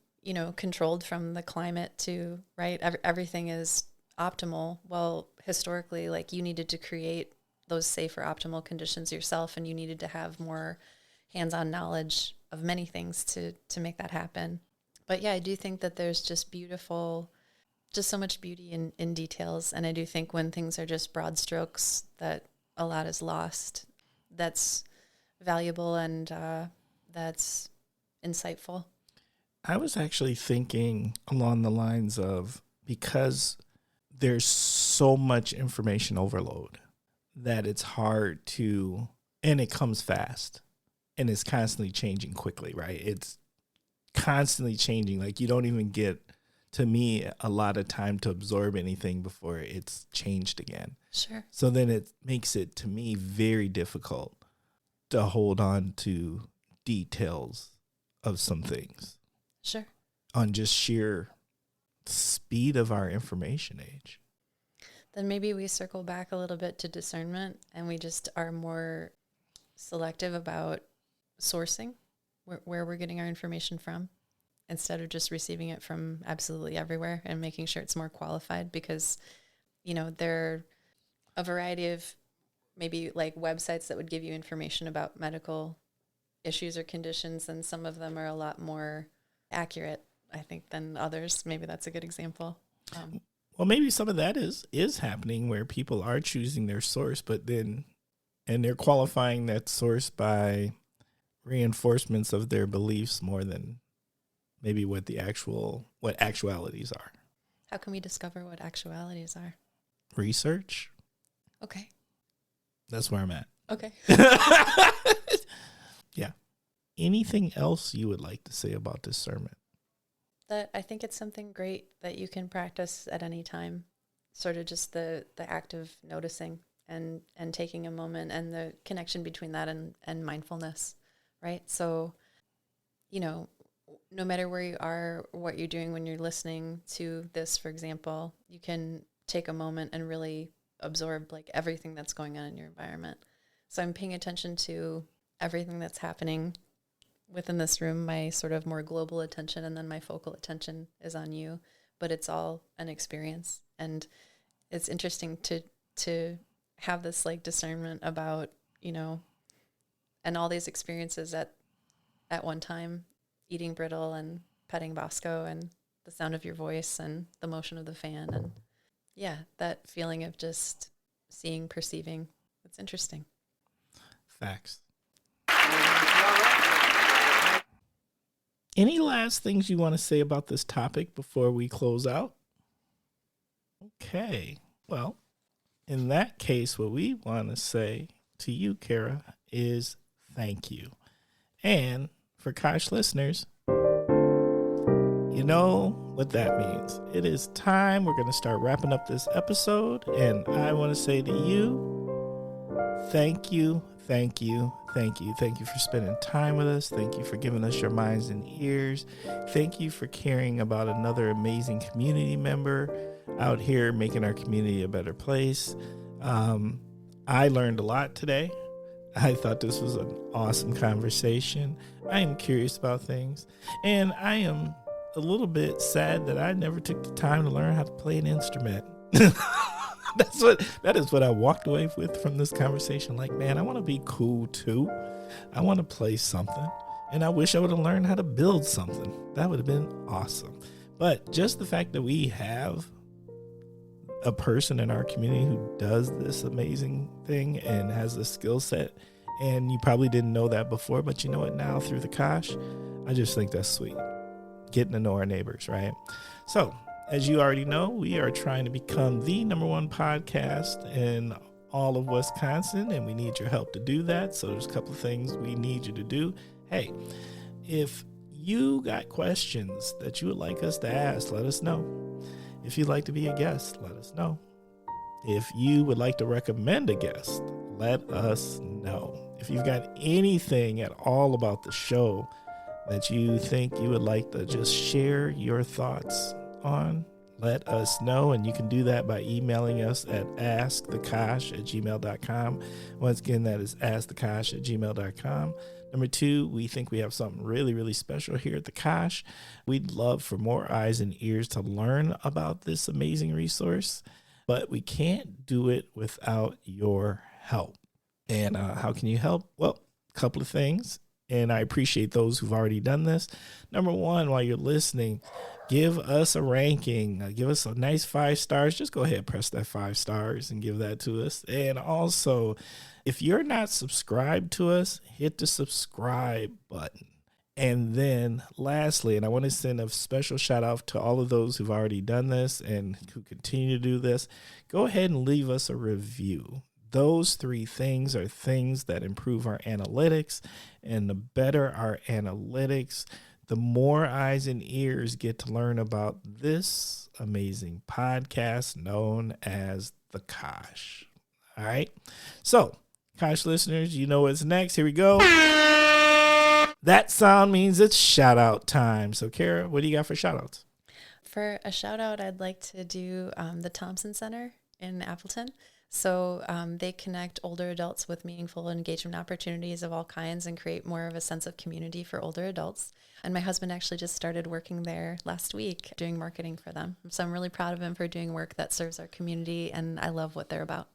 controlled from the climate to, right? Everything is optimal. Well, historically, like you needed to create those safer optimal conditions yourself, and you needed to have more hands-on knowledge of many things to make that happen. But yeah, I do think that there's just so much beauty in details. And I do think when things are just broad strokes, that a lot is lost. That's valuable and that's insightful. I was actually thinking along the lines of, because there's so much information overload that it's hard to, and it comes fast and it's constantly changing quickly, right? It's constantly changing. Like you don't even get, to me, a lot of time to absorb anything before it's changed again. Sure. So then it makes it, to me, very difficult to hold on to details of some things. Sure. On just sheer speed of our information age. Then maybe we circle back a little bit to discernment, and we just are more selective about sourcing, where we're getting our information from, instead of just receiving it from absolutely everywhere and making sure it's more qualified, because, there are a variety of maybe like websites that would give you information about medical issues or conditions, and some of them are a lot more accurate, I think, than others. Maybe that's a good example. Well, maybe some of that is happening where people are choosing their source, and they're qualifying that source by reinforcements of their beliefs more than maybe what actualities are. How can we discover what actualities are? Research. Okay. That's where I'm at. Okay. Yeah. anything else you would like to say about discernment? That I think it's something great that you can practice at any time. Sort of just the act of noticing and taking a moment, and the connection between that and mindfulness, right? So, no matter where you are, what you're doing when you're listening to this, for example, you can take a moment and really absorb like everything that's going on in your environment. So I'm paying attention to everything that's happening within this room, my sort of more global attention, and then my focal attention is on you, but it's all an experience. And it's interesting to have this like discernment about, and all these experiences at one time, eating brittle and petting Bosco and the sound of your voice and the motion of the fan. And yeah, that feeling of just seeing, perceiving. It's interesting. Facts. Any last things you want to say about this topic before we close out? Okay. Well, in that case, what we want to say to you, Kara, is thank you. And for Kosh listeners, you know what that means. It is time. We're going to start wrapping up this episode. And I want to say to you, thank you, thank you, thank you. Thank you for spending time with us. Thank you for giving us your minds and ears. Thank you for caring about another amazing community member out here making our community a better place. I learned a lot today. I thought this was an awesome conversation. I am curious about things. And I am a little bit sad that I never took the time to learn how to play an instrument. That is what I walked away with from this conversation. Like, man, I want to be cool too. I want to play something. And I wish I would have learned how to build something. That would have been awesome. But just the fact that we have a person in our community who does this amazing thing and has a skill set, and you probably didn't know that before, but you know it now through the Kosh, I just think that's sweet. Getting to know our neighbors, right? So, as you already know, we are trying to become the #1 podcast in all of Wisconsin, and we need your help to do that. So there's a couple of things we need you to do. Hey, if you got questions that you would like us to ask, let us know. If you'd like to be a guest, let us know. If you would like to recommend a guest, let us know. If you've got anything at all about the show that you think you would like to just share your thoughts on, let us know. And you can do that by emailing us at askthekosh@gmail.com. Once again, that is askthekosh@gmail.com. Number 2, we think we have something really, really special here at the Kosh. We'd love for more eyes and ears to learn about this amazing resource, but we can't do it without your help. And how can you help? Well, a couple of things. And I appreciate those who've already done this. Number 1, while you're listening, give us a ranking. Give us a nice 5 stars. Just go ahead, press that 5 stars and give that to us. And also, if you're not subscribed to us, hit the subscribe button. And then lastly, and I want to send a special shout out to all of those who've already done this and who continue to do this, go ahead and leave us a review. Those 3 things are things that improve our analytics, and the better our analytics, the more eyes and ears get to learn about this amazing podcast known as the Kosh. All right. So, Kosh listeners, you know what's next. Here we go. That sound means it's shout out time. So, Kara, what do you got for shout outs? For a shout out, I'd like to do the Thompson Center in Appleton. So they connect older adults with meaningful engagement opportunities of all kinds and create more of a sense of community for older adults. And my husband actually just started working there last week doing marketing for them. So I'm really proud of him for doing work that serves our community, and I love what they're about.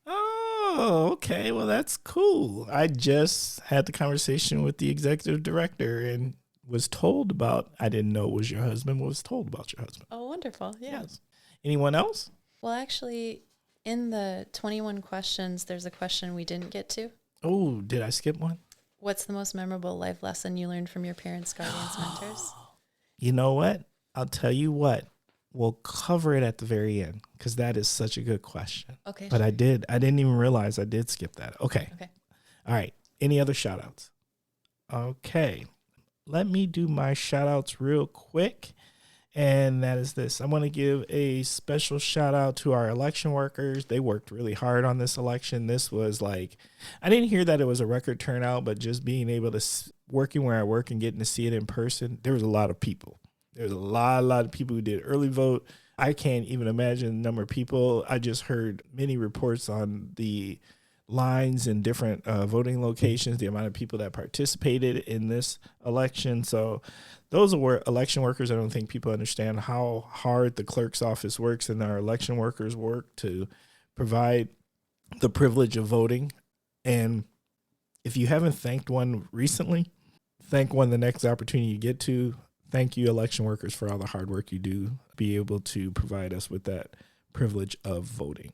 Oh, okay. Well, that's cool. I just had the conversation with the executive director and was told about, I didn't know it was your husband, was told about your husband. Oh, wonderful. Yeah. Yes. Anyone else? Well, actually, in the 21 questions, there's a question we didn't get to. Oh, did I skip one? What's the most memorable life lesson you learned from your parents, guardians, mentors? You know what? I'll tell you what. We'll cover it at the very end because that is such a good question. Okay. But sure. I didn't even realize I did skip that. Okay. Okay. All right. Any other shout outs? Okay. Let me do my shout outs real quick. And that is this. I want to give a special shout out to our election workers. They worked really hard on this election. This was like, I didn't hear that it was a record turnout, but just being able to, working where I work and getting to see it in person, there was a lot of people. There's a lot of people who did early vote. I can't even imagine the number of people. I just heard many reports on the lines in different voting locations, the amount of people that participated in this election. So those are election workers. I don't think people understand how hard the clerk's office works and our election workers work to provide the privilege of voting. And if you haven't thanked one recently, thank one the next opportunity you get to. Thank you, election workers, for all the hard work you do, be able to provide us with that privilege of voting.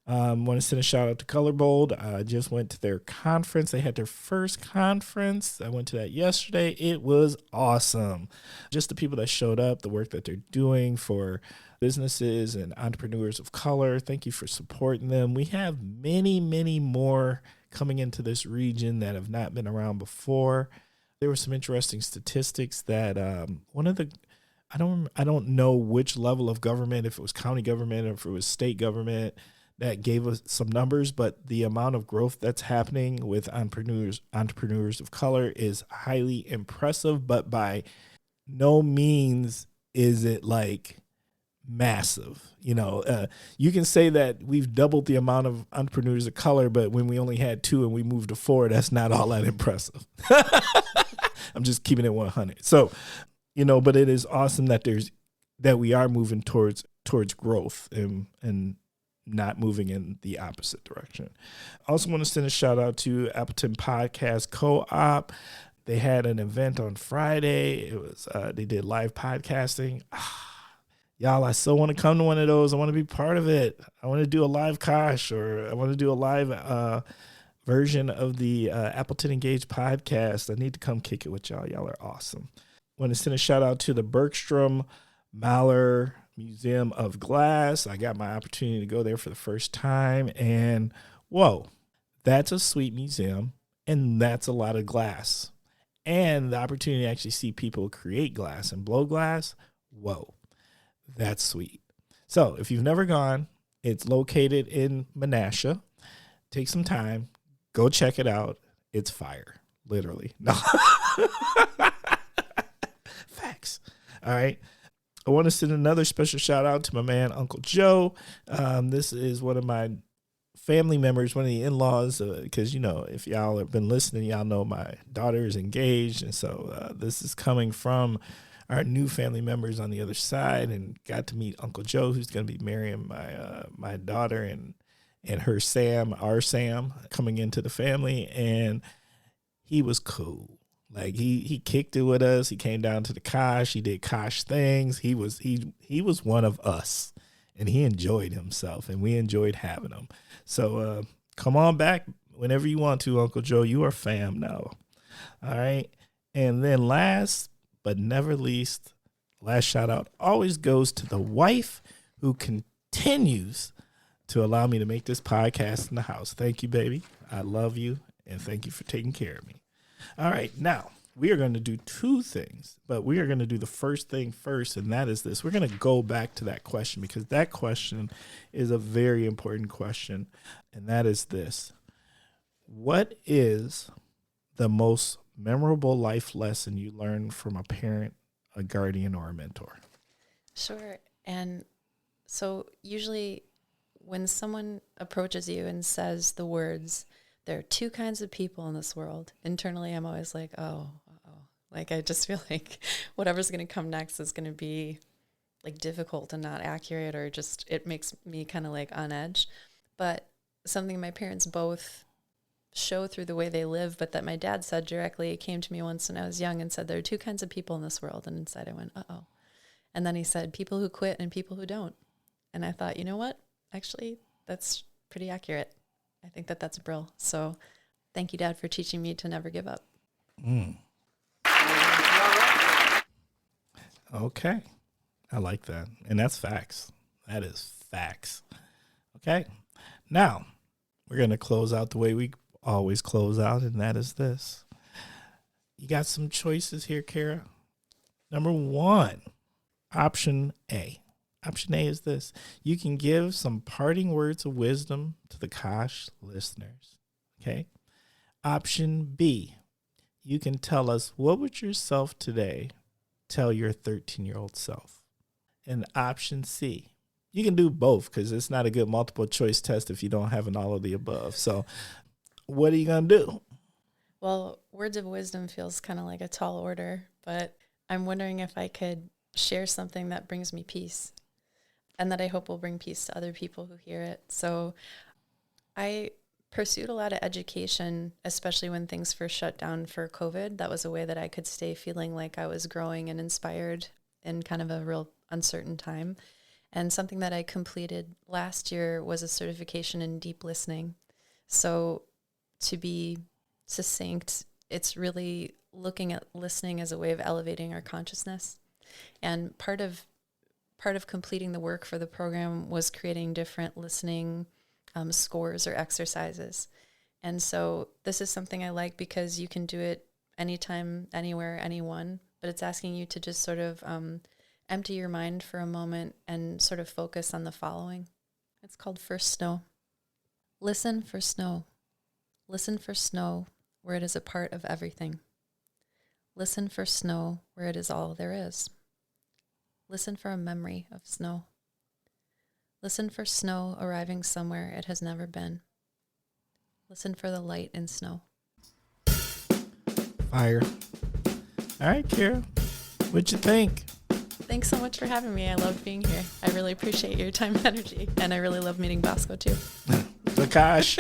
Want to send a shout out to Colorbold. I just went to their conference. They had their first conference. I went to that yesterday. It was awesome. Just the people that showed up, the work that they're doing for businesses and entrepreneurs of color. Thank you for supporting them. We have many, many more coming into this region that have not been around before. There were some interesting statistics that I don't know which level of government, if it was county government or if it was state government, that gave us some numbers, but the amount of growth that's happening with entrepreneurs of color is highly impressive, but by no means is it like massive. You can say that we've doubled the amount of entrepreneurs of color, but when we only had 2 and we moved to 4, that's not all that impressive. I'm just keeping it 100. So, but it is awesome that we are moving towards growth and not moving in the opposite direction. I also want to send a shout out to Appleton Podcast Co-op. They had an event on Friday. It was they did live podcasting. Y'all, I so want to come to one of those. I want to be part of it. I want to do a live Kosh, or I want to do a live version of the Appleton Engage podcast. I need to come kick it with y'all. Y'all are awesome. I want to send a shout out to the Bergstrom Mahler Museum of Glass. I got my opportunity to go there for the first time, and whoa, that's a sweet museum, and that's a lot of glass. And the opportunity to actually see people create glass and blow glass, whoa, that's sweet. So if you've never gone, it's located in Menasha. Take some time, go check it out. It's fire, literally. No. Facts. All right. I want to send another special shout out to my man, Uncle Joe. This is one of my family members, one of the in-laws, because, if y'all have been listening, y'all know my daughter is engaged. And so this is coming from our new family members on the other side, and got to meet Uncle Joe, who's going to be marrying my daughter and her Sam, our Sam, coming into the family. And he was cool. Like he kicked it with us. He came down to the Kosh. He did Kosh things. He was one of us, and he enjoyed himself, and we enjoyed having him. So come on back whenever you want to, Uncle Joe. You are fam now. All right. And then last but never least, last shout out always goes to the wife who continues to allow me to make this podcast in the house. Thank you, baby. I love you, and thank you for taking care of me. All right, now we are going to do 2 things, but we are going to do the first thing first, and that is this. We're going to go back to that question, because that question is a very important question, and that is this. What is the most memorable life lesson you learned from a parent, a guardian, or a mentor? Sure. And so usually when someone approaches you and says the words, there are 2 kinds of people in this world, internally I'm always like, oh. Like, I just feel like whatever's going to come next is going to be like difficult and not accurate, or just, it makes me kind of like on edge. But something my parents both show through the way they live, but that my dad said directly, came to me once when I was young and said, there are 2 kinds of people in this world. And inside I went, uh-oh. And then he said, people who quit and people who don't. And I thought, you know what? Actually, that's pretty accurate. I think that's brill. So thank you, Dad, for teaching me to never give up. Okay. I like that. And that's facts. That is facts. Okay. Now, we're going to close out the way we always close out, and that is this. You got some choices here, Kara. Number 1, option A. Option A is this. You can give some parting words of wisdom to the Kosh listeners. Okay. Option B. You can tell us, what would yourself today tell your 13-year-old self? And option C. You can do both because it's not a good multiple choice test if you don't have an all of the above. So what are you going to do? Well, words of wisdom feels kind of like a tall order, but I'm wondering if I could share something that brings me peace and that I hope will bring peace to other people who hear it. So I pursued a lot of education, especially when things first shut down for COVID. That was a way that I could stay feeling like I was growing and inspired in kind of a real uncertain time. And something that I completed last year was a certification in deep listening. So to be succinct, it's really looking at listening as a way of elevating our consciousness. And part of completing the work for the program was creating different listening scores or exercises. And so this is something I like because you can do it anytime, anywhere, anyone, but it's asking you to just sort of empty your mind for a moment and sort of focus on the following. It's called First Snow. Listen for snow. Listen for snow where it is a part of everything. Listen for snow where it is all there is. Listen for a memory of snow. Listen for snow arriving somewhere it has never been. Listen for the light in snow. Fire. All right, Kara. What'd you think? Thanks so much for having me. I love being here. I really appreciate your time and energy. And I really love meeting Bosco too. The Kosh.